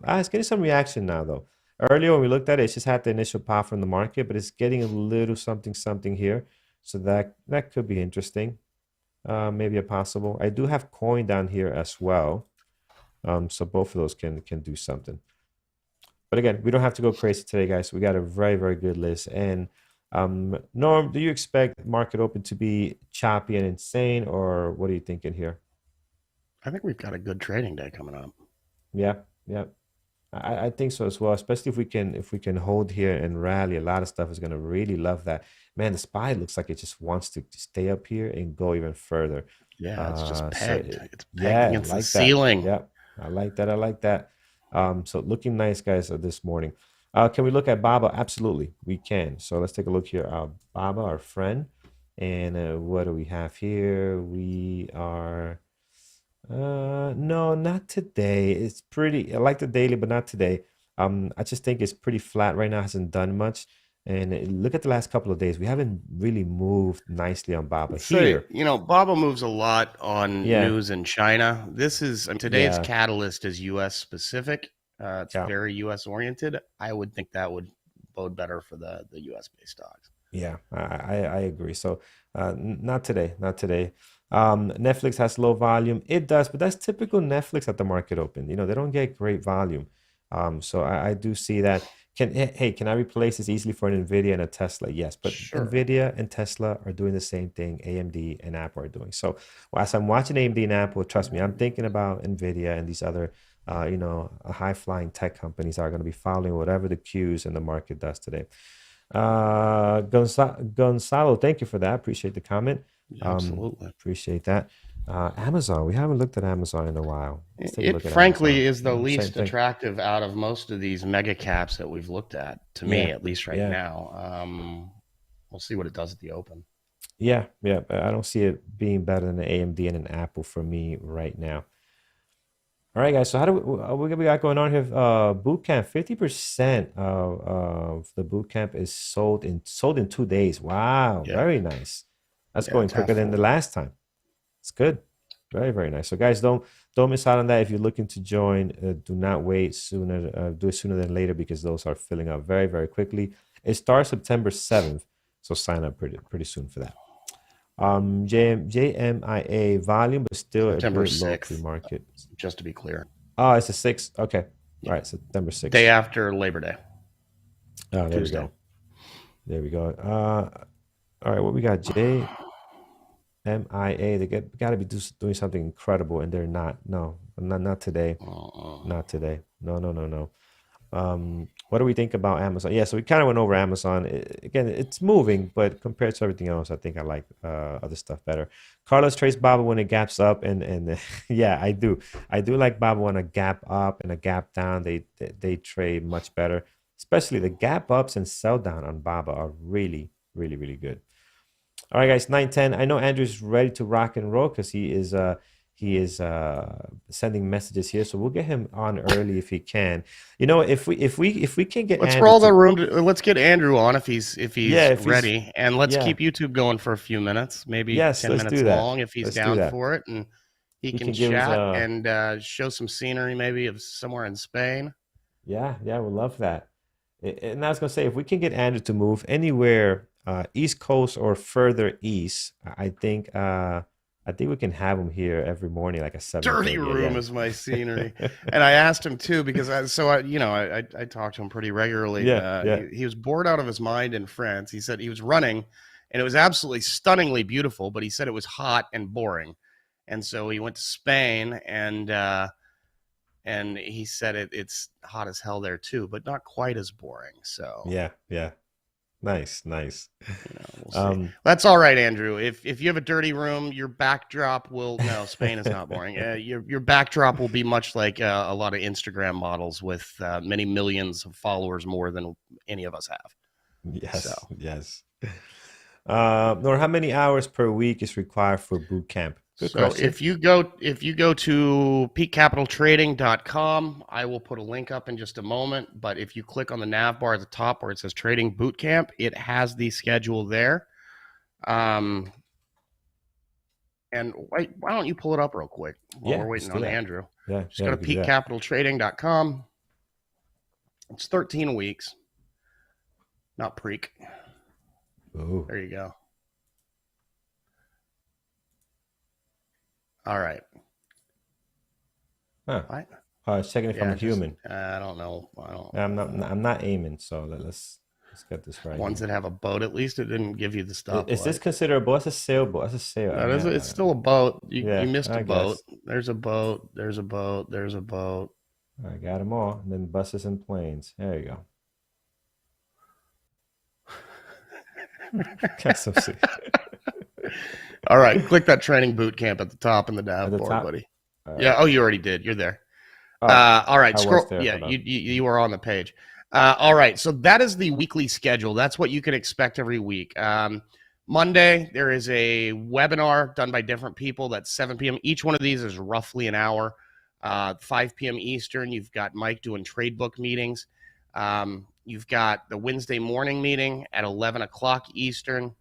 reaction now though. Earlier when we looked at it, it just had the initial pop from the market, but it's getting a little something here. So that could be interesting. Maybe a possible. I do have coin down here as well. So both of those can do something. But again, we don't have to go crazy today, guys. We got a very, very good list. And Norm, do you expect market open to be choppy and insane, or what are you thinking here? I think we've got a good trading day coming up. Yeah. I think so as well, especially if we can hold here and rally. A lot of stuff is gonna really love that. Man, the SPY looks like it just wants to stay up here and go even further. Yeah, it's just So pegged. It's pegged yeah, against the like that. ceiling. Yeah, I like that. I like that. So looking nice, guys, this morning. Can we look at Baba? Absolutely, we can. So let's take a look here. Baba, our friend, and what do we have here? We are. No, not today. It's pretty. I like the daily, but not today. I just think it's pretty flat right now. Hasn't done much. And look at the last couple of days. We haven't really moved nicely on Baba So, here. Baba moves a lot on Yeah, news in China. Today's yeah, catalyst is U.S. specific. It's yeah, very U.S. oriented. I would think that would bode better for the U.S. based stocks. yeah. I agree. So, not today. Not today. Netflix has low volume. It does, but that's typical Netflix at the market open. They don't get great volume. So I do see that. Can I replace this easily for an Nvidia and a Tesla? Yes, but Sure. Nvidia and Tesla are doing the same thing AMD and Apple are doing. So as I'm watching AMD and Apple, trust me, I'm thinking about Nvidia and these other, high flying tech companies are going to be following whatever the cues in the market does today. Gonzalo, thank you for that. Appreciate the comment. Absolutely. Appreciate that. Amazon, we haven't looked at Amazon in a while. Let's take a It look at frankly Amazon. is the Same least thing. attractive out of most of these mega caps that we've looked at, to me, Yeah, at least right yeah, now. We'll see what it does at the open. yeah. I don't see it being better than an AMD and an Apple for me right now. All right, guys. So how do we got going on here? Boot camp, 50% of the boot camp is sold in 2 days. Wow, Yeah. very nice. That's Yeah, going it's half quicker than the full. last time. It's good. Very, very nice. So guys, don't miss out on that. If you're looking to join, do not wait sooner. Do it sooner than later because those are filling up very, very quickly. It starts September 7th, so sign up pretty soon for that. JMIA volume, but still a September bit low 6th, pre-market. just to be clear. Oh, it's the 6th. Okay. Yeah. All right, September 6th. Day after Labor Day. Oh, there Tuesday. we go. There we go. All right, what we got? JMIA. They got to be doing something incredible, and they're not. No, not today. Not today. No. What do we think about Amazon? Yeah, so we kind of went over Amazon. Again, it's moving, but compared to everything else, I think I like other stuff better. Carlos trades Baba when it gaps up, and yeah, I do. I do like Baba when a gap up and a gap down. They trade much better, especially the gap ups and sell down on Baba are really, really, really good. All right, guys, 9:10. I know Andrew's ready to rock and roll because he is sending messages here, so we'll get him on early if he can. You know, if we can get Let's Andrew roll the to, room. Let's get Andrew on if he's yeah, if he's, ready, and let's yeah, keep YouTube going for a few minutes, maybe yes, 10 let's minutes do that. long if he's Let's do down that. for it, and he He can can give us chat and show some scenery maybe of somewhere in Spain. yeah, we'll love that. And I was gonna say, if we can get Andrew to move anywhere, East Coast or further east, I think we can have him here every morning, like at Dirty 7:30 room a.m. is my scenery. And I asked him too, because I talk to him pretty regularly. Yeah. He was bored out of his mind in France. He said he was running and it was absolutely stunningly beautiful, but he said it was hot and boring. And so he went to Spain and he said it's hot as hell there too, but not quite as boring. So Yeah. Nice. we'll see. Um, That's all right, Andrew. If you have a dirty room, your backdrop will no. Spain is not boring. Your backdrop will be much like a lot of Instagram models with many millions of followers more than any of us have. So yes. Nor how many hours per week is required for boot camp? Good So question. if you go to peakcapitaltrading.com, I will put a link up in just a moment. But if you click on the nav bar at the top where it says Trading Bootcamp, it has the schedule there. And why don't you pull it up real quick while Yeah, we're let's waiting do on that. Andrew? Yeah, Just go to we can do that. peakcapitaltrading.com. It's 13 weeks, not preak. Ooh. There you go. All right. Huh. What? Checking if I'm a human. I don't know. I'm not aiming, so let's get this right. Ones here. that have a boat, at least it didn't give you the stop. Is this considered a boat? That's a sailboat. That's a sail. No, it's still a boat. Yeah, You missed I a boat. guess. There's a boat. There's a boat. There's a boat. I got them all. And then buses and planes. There you go. Got some All right, click that training boot camp at the top in the nav At the bar, top? buddy. Yeah. Oh, you already did. You're there. Oh, All right. I was Scroll. there. Yeah, Hold on. you are on the page. All right. So that is the weekly schedule. That's what you can expect every week. Monday, there is a webinar done by different people. That's 7 p.m. Each one of these is roughly an hour. 5 p.m. Eastern, you've got Mike doing trade book meetings. You've got the Wednesday morning meeting at 11 o'clock Eastern.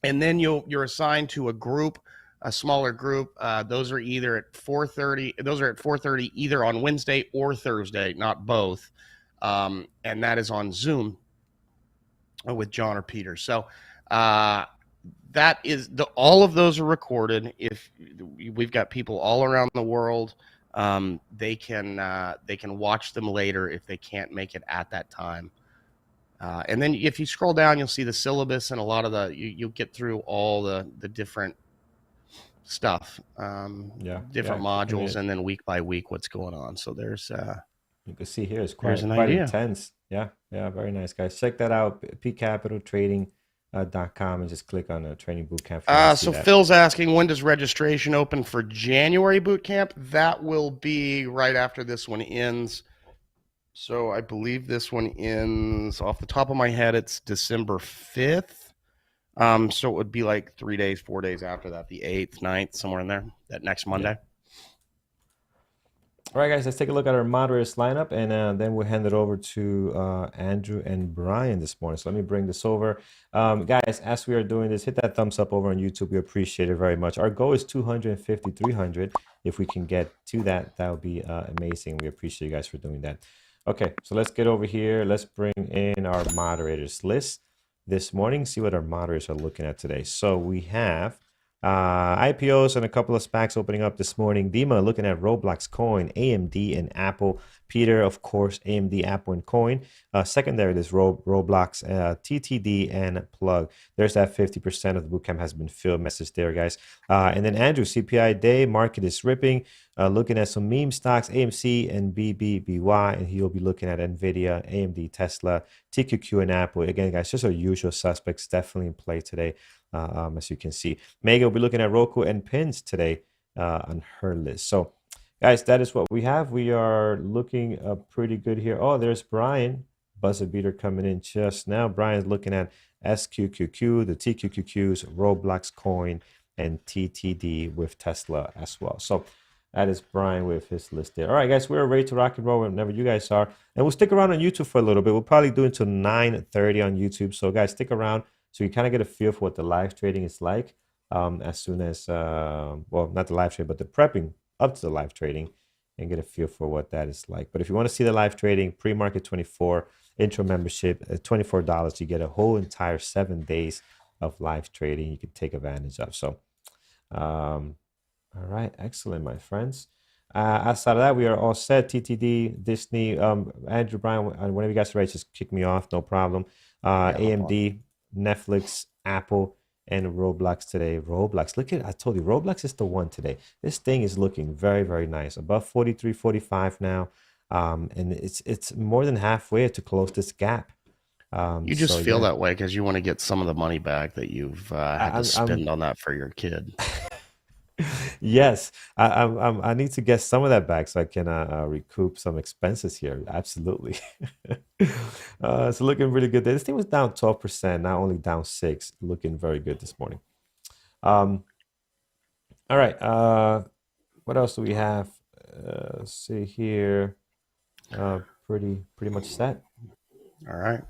And then you're assigned to a group, a smaller group. Those are either at 4:30. Those are at 4:30 either on Wednesday or Thursday, not both. And that is on Zoom with John or Peter. So that is all of those are recorded. If we've got people all around the world, they can watch them later if they can't make it at that time. And then if you scroll down, you'll see the syllabus and a lot of you'll get through all the different stuff, different modules, and then week by week what's going on. So there's you can see here it's quite intense. Yeah, very nice, guys. Check that out, peakcapitaltrading.com, and just click on the training bootcamp. So Phil's asking, when does registration open for January bootcamp? That will be right after this one ends. So I believe this one ends, off the top of my head, it's December 5th. So it would be like 3 days, 4 days after that, the 8th, 9th, somewhere in there, that next Monday. Yeah. All right, guys, let's take a look at our moderators lineup, and then we'll hand it over to Andrew and Brian this morning. So let me bring this over. Guys, as we are doing this, hit that thumbs up over on YouTube. We appreciate it very much. Our goal is 250, 300. If we can get to that, that would be amazing. We appreciate you guys for doing that. Okay, so let's get over here. Let's bring in our moderators list this morning, see what our moderators are looking at today. So we have IPOs and a couple of SPACs opening up this morning. Dima looking at Roblox Coin, AMD, and Apple. Peter, of course, AMD, Apple, and Coin. Secondary, there's Roblox, TTD, and Plug. There's that 50% of the bootcamp has been filled message there, guys. And then Andrew, CPI day, market is ripping. Looking at some meme stocks, AMC and BBBY, and he'll be looking at NVIDIA, AMD, Tesla, TQQ, and Apple. Again, guys, just our usual suspects definitely in play today, as you can see. Megan will be looking at Roku and Pins today on her list. So, guys, that is what we have. We are looking pretty good here. Oh, there's Brian, buzzer beater coming in just now. Brian's looking at SQQQ, the TQQQs, Roblox Coin, and TTD with Tesla as well. So that is Brian with his list there. All right, guys, we're ready to rock and roll whenever you guys are. And we'll stick around on YouTube for a little bit. We'll probably do until 9:30 on YouTube. So, guys, stick around so you kind of get a feel for what the live trading is like as soon as, well, not the live trade, but the prepping up to the live trading and get a feel for what that is like. But if you want to see the live trading, pre-market 24, intro membership, at $24, you get a whole entire 7 days of live trading you can take advantage of. So, all right, excellent, my friends. Outside of that, we are all set. TTD, Disney, Andrew, Brian, whenever you guys are ready, just kick me off, no problem. AMD, Netflix, Apple, and Roblox today. Roblox, look at, I told you, Roblox is the one today. This thing is looking very, very nice. Above 43, 45 now. And it's more than halfway to close this gap. You just feel that way because you want to get some of the money back that you've had to spend on that for your kid. Yes, I need to get some of that back so I can recoup some expenses here. Absolutely. It's looking really good. This thing was down 12%, now only down 6. Looking very good this morning. All right. What else do we have? Let's see here. Pretty much set. All right.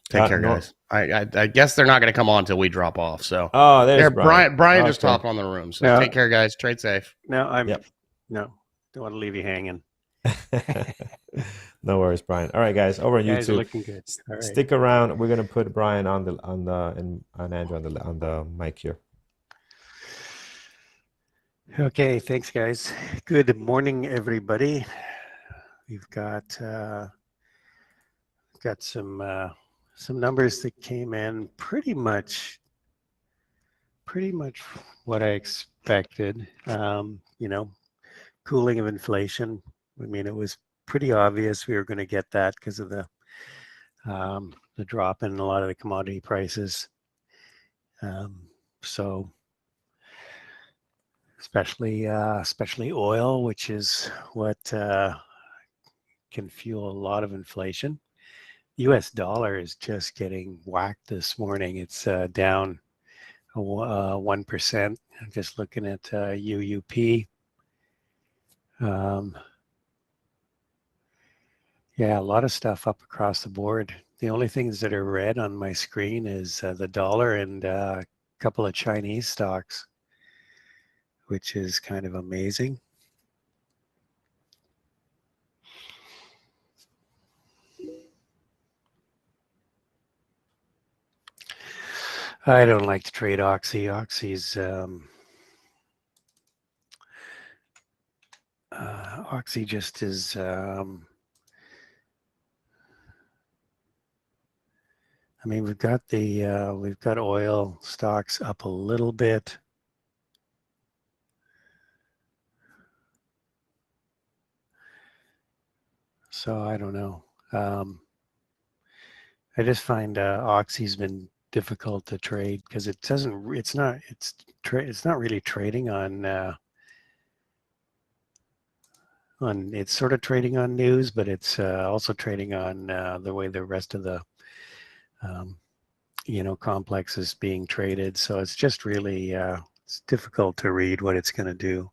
Take care, guys. I guess they're not going to come on until we drop off. So, there's Brian. Brian just hopped on the room. So take care, guys. Trade safe. No, don't want to leave you hanging. No worries, Brian. All right, guys, over on You guys YouTube. are looking good. All right. Stick around. We're gonna put Brian on Andrew on the mic here. Okay, thanks, guys. Good morning, everybody. We've got some numbers that came in pretty much what I expected. You know, cooling of inflation. I mean, it was pretty obvious we were going to get that because of the drop in a lot of the commodity prices. So especially oil, which is what can fuel a lot of inflation. U.S. dollar is just getting whacked this morning. It's down 1%. I'm just looking at UUP. Yeah, a lot of stuff up across the board. The only things that are red on my screen is the dollar and a couple of Chinese stocks, which is kind of amazing. I don't like to trade Oxy. Oxy's Oxy just is I mean, we've got oil stocks up a little bit. So I don't know. I just find Oxy's been difficult to trade because it's not really trading on it's sort of trading on news, but it's also trading on the way the rest of the complex is being traded. So it's just really it's difficult to read what it's going to do.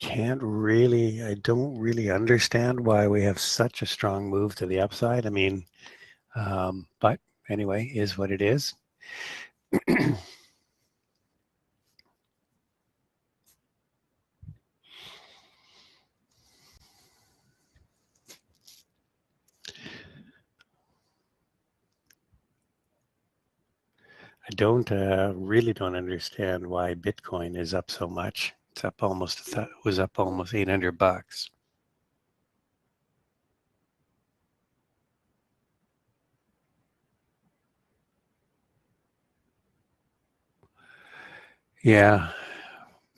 I don't really understand why we have such a strong move to the upside. I mean, but anyway, is what it is. really don't understand why Bitcoin is up so much. It's up almost was up almost $800. Yeah,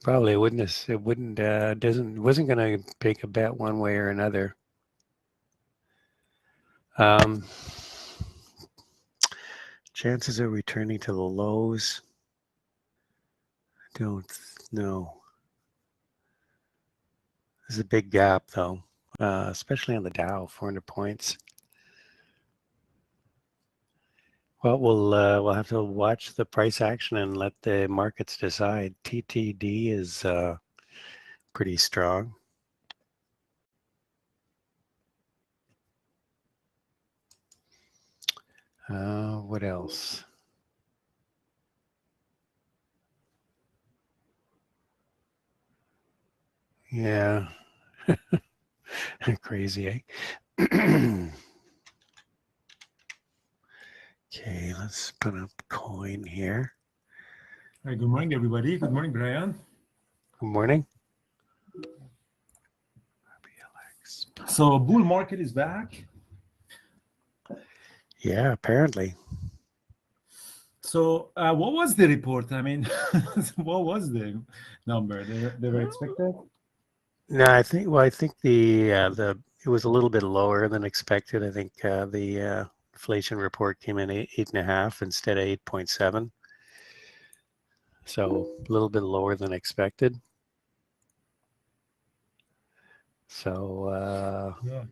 probably wouldn't. It wouldn't. Wasn't going to take a bet one way or another. Chances of returning to the lows. Don't know. There's a big gap though, especially on the Dow, 400 points. Well, we'll have to watch the price action and let the markets decide. TTD is pretty strong. What else? Yeah, crazy, eh? Okay, let's put up coin here. All right, good morning, everybody. Good morning, Brian. Good morning. So bull market is back. Yeah, apparently. So what was the report? I mean, what was the number they were expected? No, I think the it was a little bit lower than expected. I think the inflation report came in 8.5 instead of 8.7. So a little bit lower than expected. So Yeah.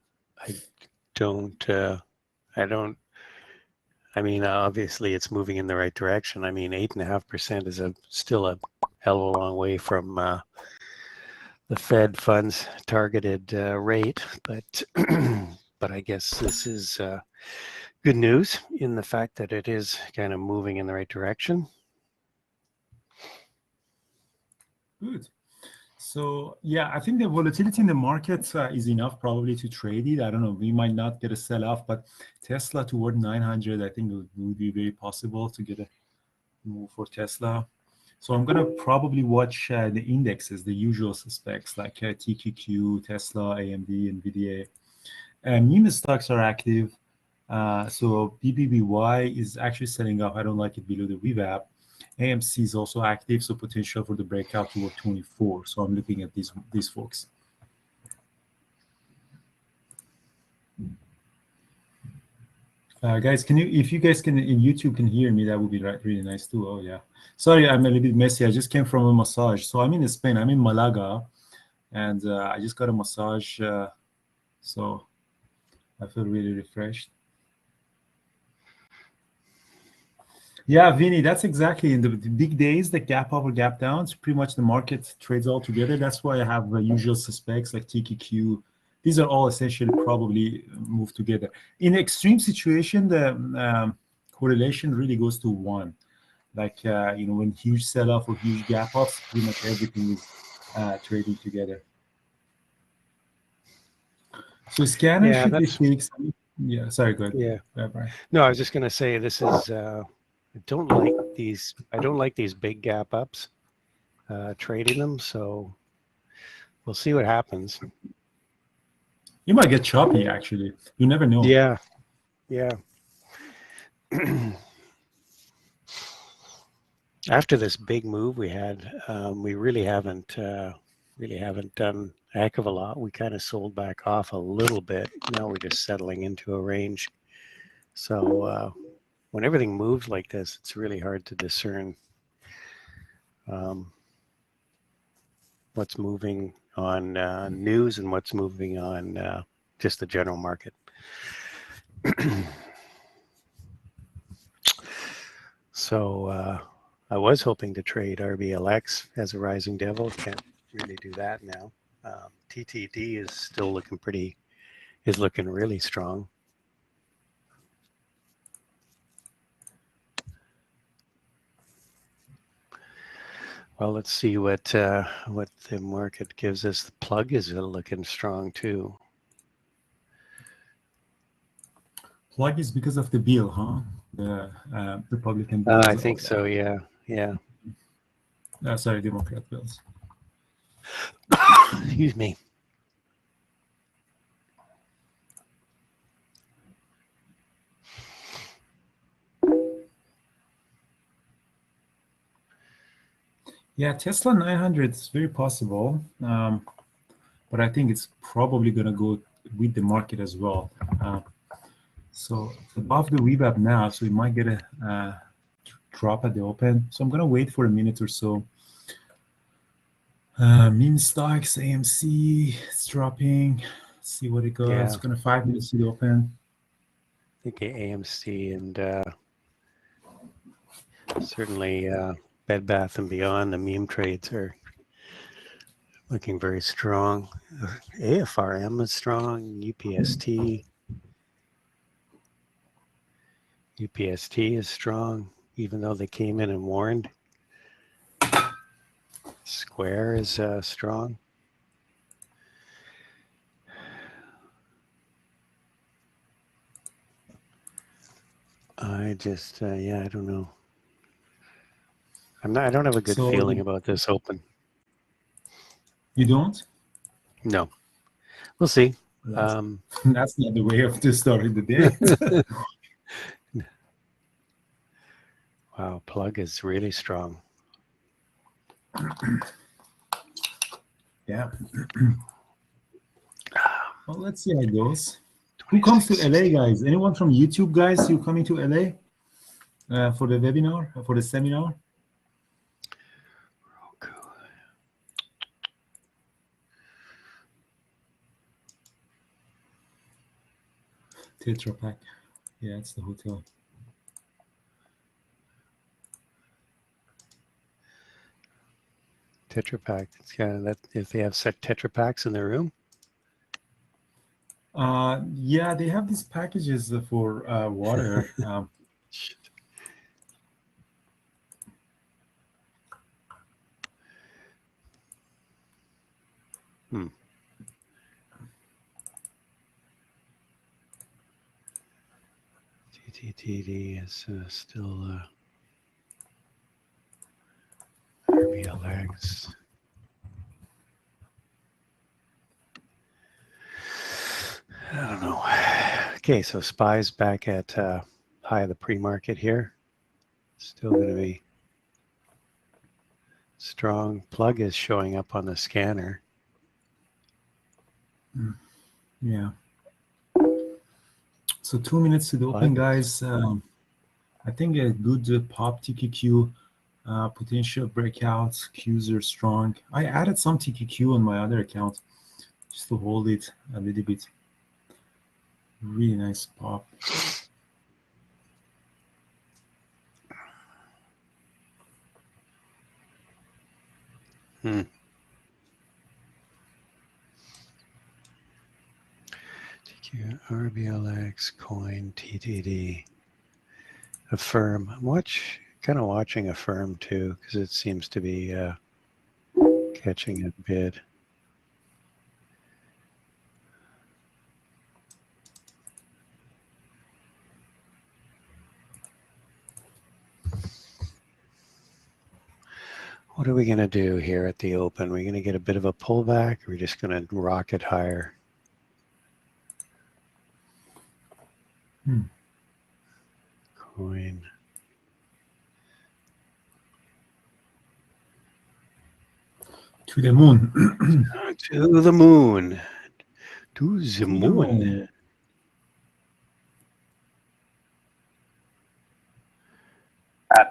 I mean, obviously it's moving in the right direction. I mean, 8.5% is still a hell of a long way from the Fed funds targeted rate, but but I guess this is good news in the fact that it is kind of moving in the right direction. Good. So yeah, I think the volatility in the market is enough probably to trade it. I don't know. We might not get a sell-off, but Tesla toward 900, I think it would be very possible to get a move for Tesla. So I'm gonna probably watch the indexes, the usual suspects like TQQ, Tesla, AMD, NVIDIA. Meme stocks are active. So BBBY is actually selling off. I don't like it below the VWAP. AMC is also active, so potential for the breakout toward 24. So I'm looking at these folks. Guys, if you guys can in YouTube can hear me, that would be really nice too. Oh yeah. Sorry, I'm a little bit messy. I just came from a massage. So I'm in Spain. I'm in Malaga, and I just got a massage. So I feel really refreshed. Yeah, Vinny, that's exactly in the big days, the gap up or gap down. It's pretty much the market trades all together. That's why I have the usual suspects like TQQ. These are all essentially probably move together. In extreme situation, the correlation really goes to 1. Like, when huge sell-off or huge gap ups, pretty much everything is trading together. So scanner should be fixed. Yeah, sorry, go ahead. Yeah. Brian. No, I was just going to say this is. I don't like these big gap ups. Trading them, so we'll see what happens. You might get choppy. Actually, you never know. Yeah. After this big move we had, we really haven't done a heck of a lot. We kind of sold back off a little bit. Now we're just settling into a range. So when everything moves like this, it's really hard to discern what's moving on news and what's moving on just the general market. So I was hoping to trade RBLX as a rising devil. Can't really do that now. TTD is still looking really strong. Well, let's see what the market gives us. The plug is looking strong too. Plug is because of the bill, huh? the Republican bills. I think so. Yeah. Yeah. Sorry, Democrat bills. Excuse me. Yeah, Tesla 900 is very possible, but I think it's probably going to go with the market as well. So it's above the VWAP now, so we might get a drop at the open. So I'm going to wait for a minute or so. Meme stocks, AMC, it's dropping. See what it goes. Yeah. It's going to 5 minutes to the open. I think AMC and certainly Bed Bath & Beyond, the meme trades are looking very strong. AFRM is strong. UPST is strong, even though they came in and warned. Square is strong. I just, yeah, I don't know. I don't have a good feeling about this open. You don't? No. We'll see. That's not the way of the story of the day. Wow, plug is really strong. Yeah. Well, let's see how it goes. Who comes to LA, guys? Anyone from YouTube, guys? You coming to LA for the webinar, for the seminar? Tetra Pak. Yeah, it's the hotel. Tetra Pak. It's kind of that if they have set Tetra Paks in their room. Yeah, they have these packages for water. TTD is still RBLX. I don't know. Okay, so SPY's back at high of the pre-market here. Still going to be strong. Plug is showing up on the scanner. Yeah. So 2 minutes to the open, guys. I think a good pop TQQ, potential breakouts. Qs are strong. I added some TQQ on my other account just to hold it a little bit. Really nice pop. TQ, RBLX, coin, TTD, Affirm. I'm kind of watching Affirm too because it seems to be catching a bid. What are we going to do here at the open? We're going to get a bit of a pullback. We're just going to rocket higher. Coin. To the moon. To the moon. To the moon.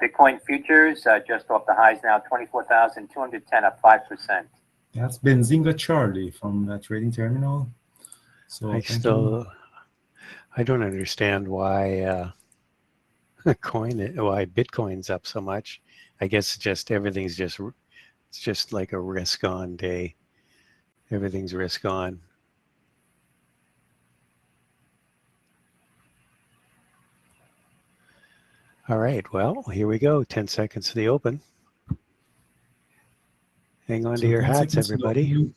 Bitcoin futures just off the highs now, 24,210, up 5%. That's Benzinga Charlie from Trading Terminal. So I don't understand why why Bitcoin's up so much. I guess everything's it's just like a risk on day. Everything's risk on. All right, well, here we go. 10 seconds to the open. Hang on to your hats, everybody.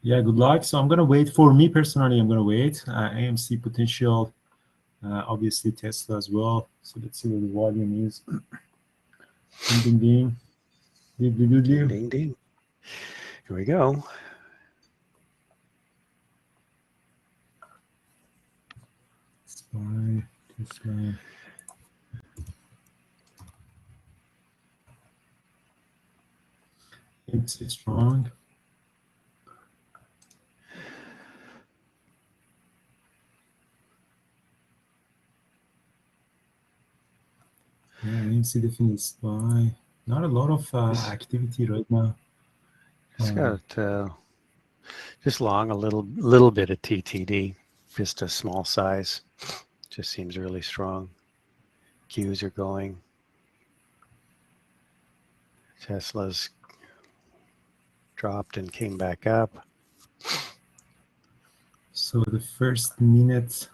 Yeah, good luck. So I'm going to wait. For me personally, I'm going to wait. AMC potential Obviously Tesla as well. So let's see what the volume is. Ding, ding, ding. Ding, ding, ding. Here we go. SPY, Tesla. It's strong. Yeah, AMC definitely SPY. Not a lot of activity right now. It's got just long a little bit of TTD, just a small size. Just seems really strong. Qs are going. Tesla's dropped and came back up. So the first minute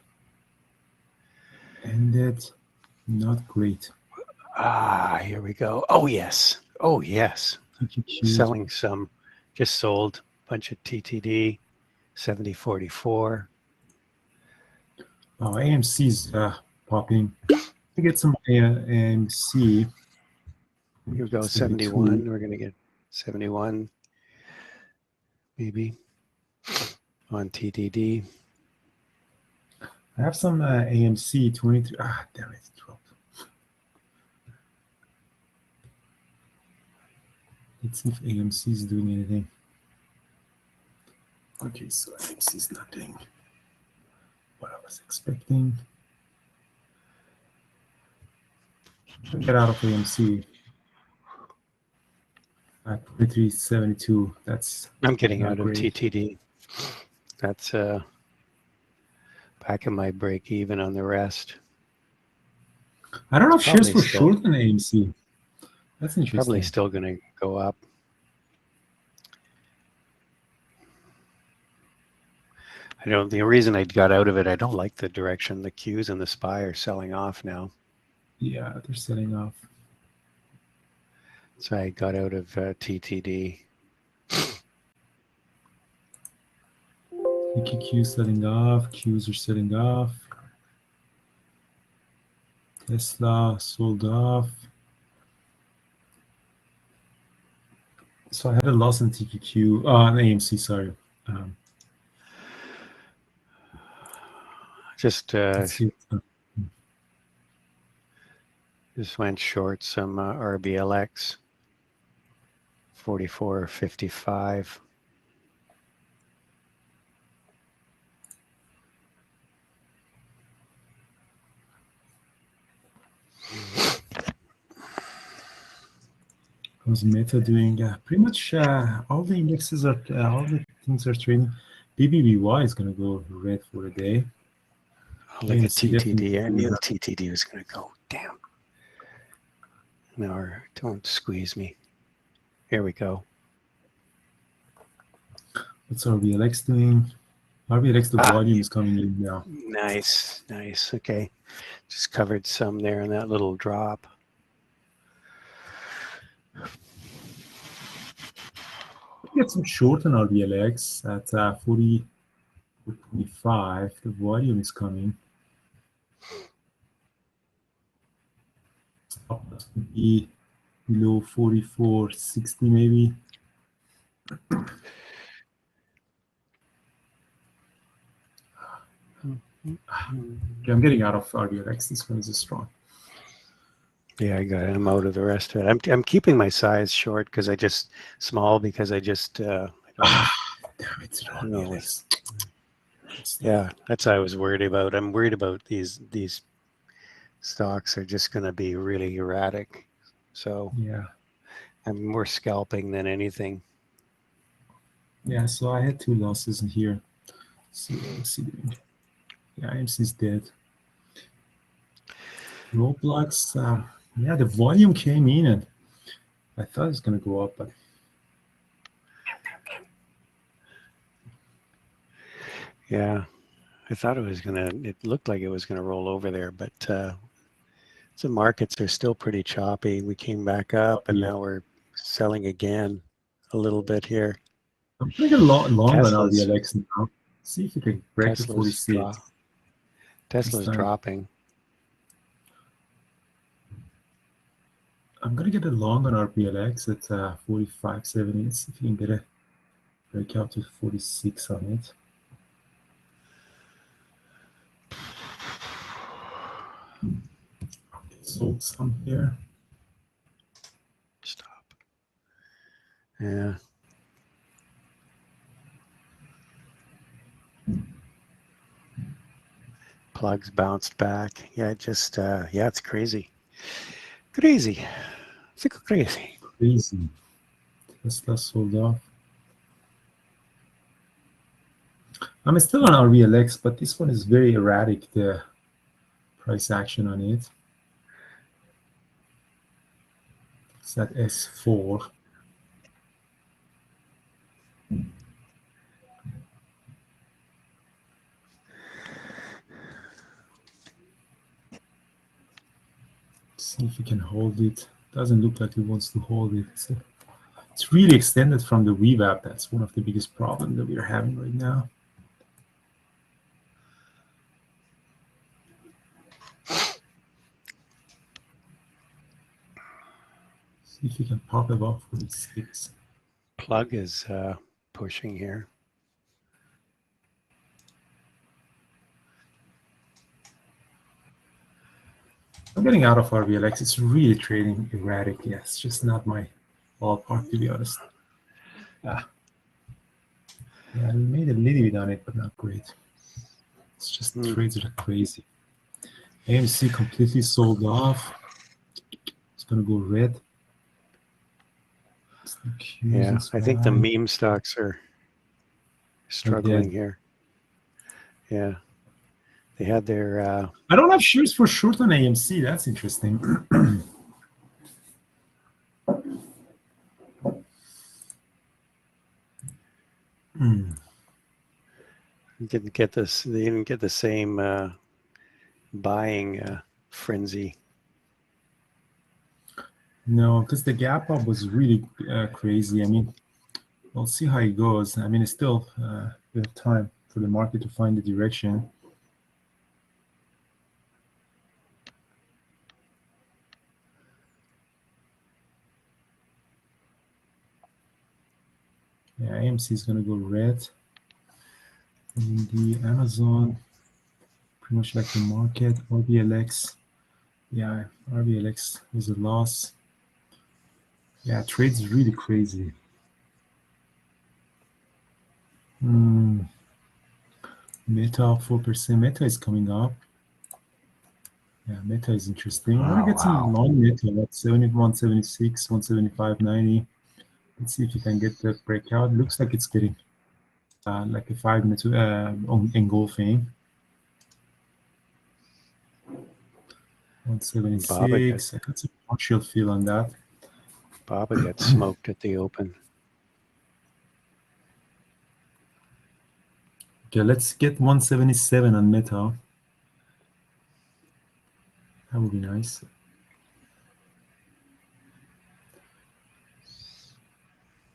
ended not great. Here we go. Oh, yes. Oh, yes. TQQ. Selling some, just sold a bunch of TTD, 70.44. Oh, AMC's popping. To get some AMC. Here we go, 72. 71. We're going to get 71, maybe, on TTD. I have some AMC 23. Damn it, it dropped. Let's see if AMC is doing anything. Okay, so AMC is not doing what I was expecting. Get out of AMC at 23.72. That's I'm getting not out of great. TTD. That's back in my break even on the rest. I don't know if shares Probably were still- short in AMC. That's interesting. Probably still going to go up. The reason I got out of it, I don't like the direction the Qs and the SPY are selling off now. Yeah, they're selling off. So I got out of TTD. EQQ selling off. Qs are selling off. Tesla sold off. So I had a loss in TQQ, on AMC, sorry. Just Let's see. just went short some RBLX. 44.55. How's Meta doing? Pretty much all the indexes are, all the things are trading. BBBY is going to go red for a day. Look at AMC definitely- TTD. I knew TTD was going to go. Damn. No, don't squeeze me. Here we go. What's RBLX doing? RBLX, the volume is coming in now. Nice, nice. Okay. Just covered some there in that little drop. Get some short on RBLX at 40.25. The volume is coming. Stop loss would be below 44.60 maybe. Okay, I'm getting out of RBLX. This one is strong. Yeah, I got it. I'm out of the rest of it. I'm keeping my size short because I just small because I just Damn it, RBLX. yeah, that's what I was worried about. I'm worried about these stocks are just going to be really erratic. So Yeah. I'm more scalping than anything. Yeah, so I had 2 losses in here. See what AMC doing. Yeah, AMC is dead. Roblox, yeah, the volume came in and I thought it was going to go up, but Yeah, I thought it looked like it was going to roll over there, but the markets are still pretty choppy. We came back up and now we're selling again a little bit here. I'm going to get long on Tesla's- RBLX now. See if we can break the Tesla's 46. Tesla's time. dropping. I'm gonna get a long on RPLX at 45.70. Let's see if you can get a breakout to 46 on it. Sold some here. Stop. Yeah. Plugs bounced back. Yeah, just yeah, it's crazy. Crazy. It's crazy. Crazy. Tesla sold off. I'm still on RVLX, but this one is very erratic, the price action on it. It's at S4. See if we can hold it. Doesn't look like it wants to hold it. So it's really extended from the VWAP. That's one of the biggest problems that we're having right now. See if we can pop above 46. Plug is pushing here. I'm getting out of RVLX. It's really trading erratic. Yeah, it's just not my ballpark, to be honest. Yeah, we made a little bit on it, but not great. It's just trades are crazy. AMC completely sold off. It's going to go red. Yeah, I think the meme stocks are struggling here. Yeah. They had their... I don't have shares for short on AMC. That's interesting. Didn't get this. They didn't get the same buying frenzy. No, because the gap up was really crazy. I mean, we'll see how it goes. I mean, it's still a bit of time for the market to find the direction. Yeah, AMC is going to go red. And the Amazon, pretty much like the market. RBLX, yeah, RBLX was a loss. Yeah, trade's really crazy. Meta 4%. Meta is coming up. Yeah, Meta is interesting. I'm gonna get some long Meta at 71, 76, 175, 90. Let's see if you can get the breakout. Looks like it's getting like a 5-minute engulfing. 176. I got some partial fill on that. Baba got smoked at the open. Okay, let's get 177 on Meta. That would be nice.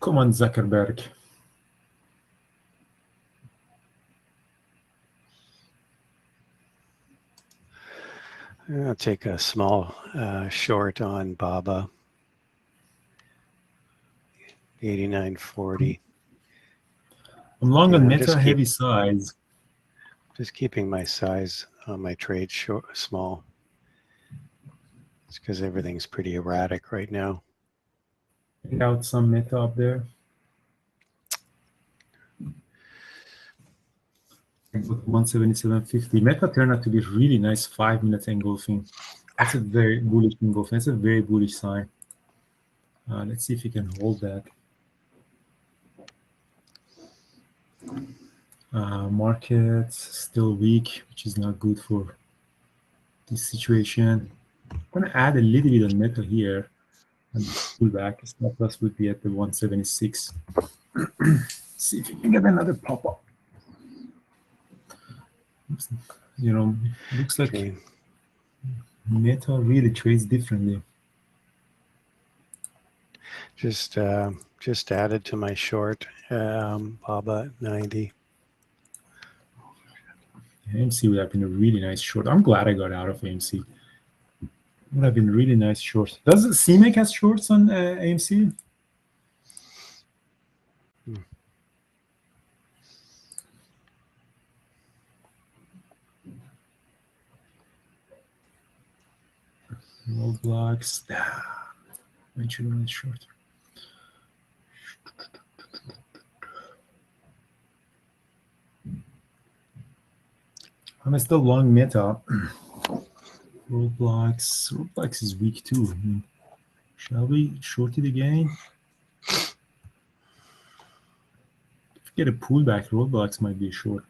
Come on, Zuckerberg. I'll take a small short on Baba. 89.40. I'm long on Meta, heavy size. Just keeping my size on my trade short, small. It's because everything's pretty erratic right now. Check out some Meta up there. With 177.50. Meta turned out to be really nice 5-minute engulfing. That's a very bullish engulfing. That's a very bullish sign. Let's see if you can hold that. Market still weak, which is not good for this situation. I'm going to add a little bit on Meta here and pull back. Stop loss would be at the 176. See if you can get another pop-up. You know, looks like Meta really trades differently. Just added to my short, Baba at 90. AMC would have been a really nice short. I'm glad I got out of AMC. Would have been really nice short. Does CMAC has shorts on AMC? Roblox. Mention one short. I'm still long Meta. Roblox is weak too. Shall we short it again? If we get a pullback, Roblox might be a short.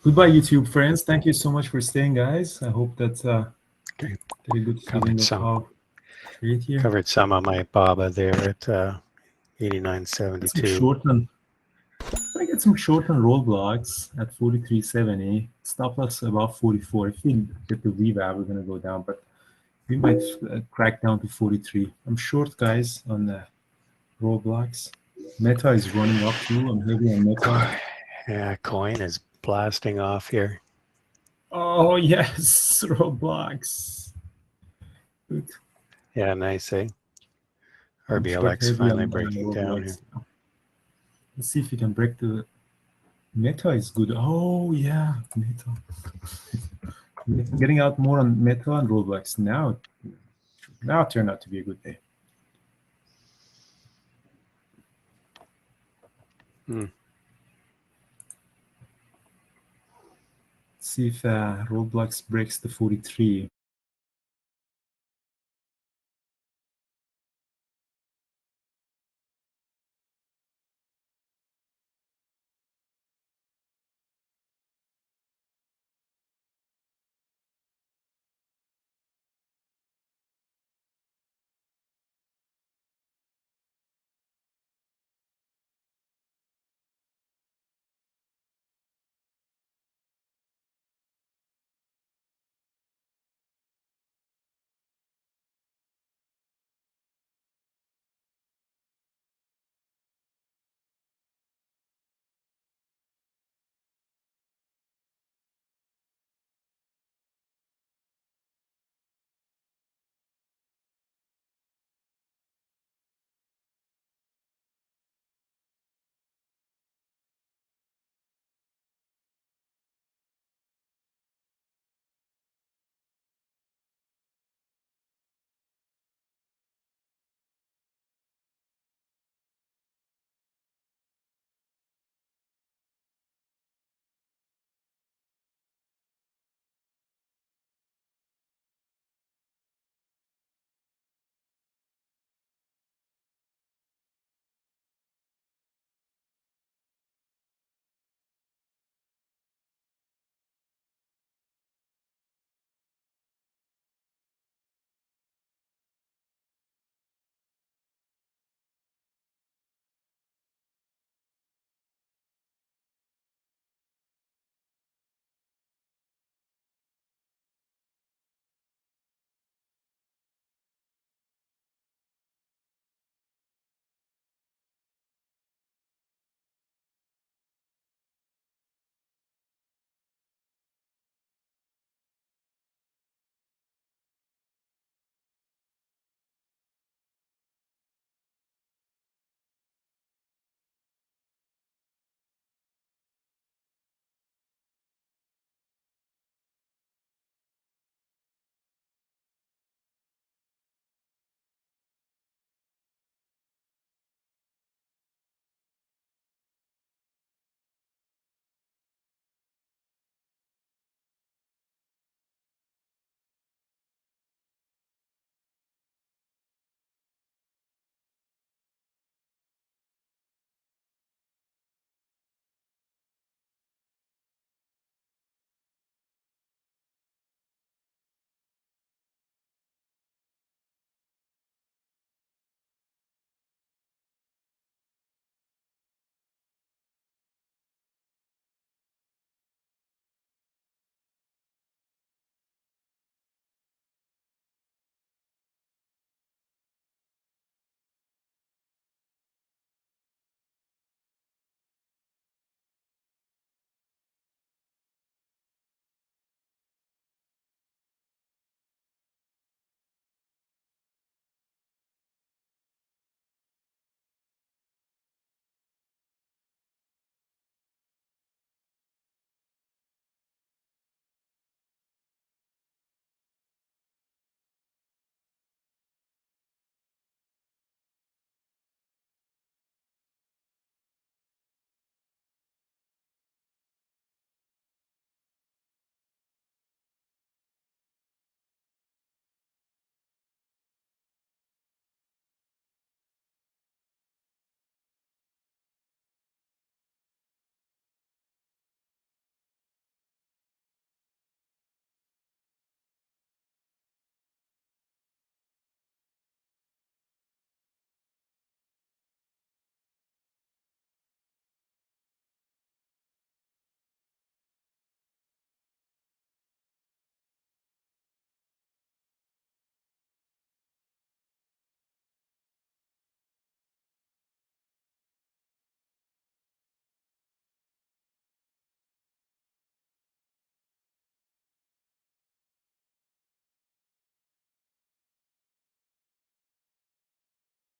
Goodbye, YouTube friends. Thank you so much for staying, guys. I hope that Okay. get a good feeling Covered of some. how trade here. Covered some of my BABA there at Some 89.72. short on. I get some short on Roblox at 43.70. Stop loss about 44. If we get the revab, we're gonna go down, but we might crack down to 43. I'm short, guys, on the Roblox. Meta is running up too. I'm heavy on Meta. Yeah, coin is blasting off here. Oh yes, Roblox. Good. Yeah, nice, eh? I'm short RBLX heavy finally on breaking down here. Roblox now. Let's see if we can break the Meta is good. Oh yeah, Meta. Getting out more on Meta and Roblox now. Now turned out to be a good day. See if Roblox breaks the 43.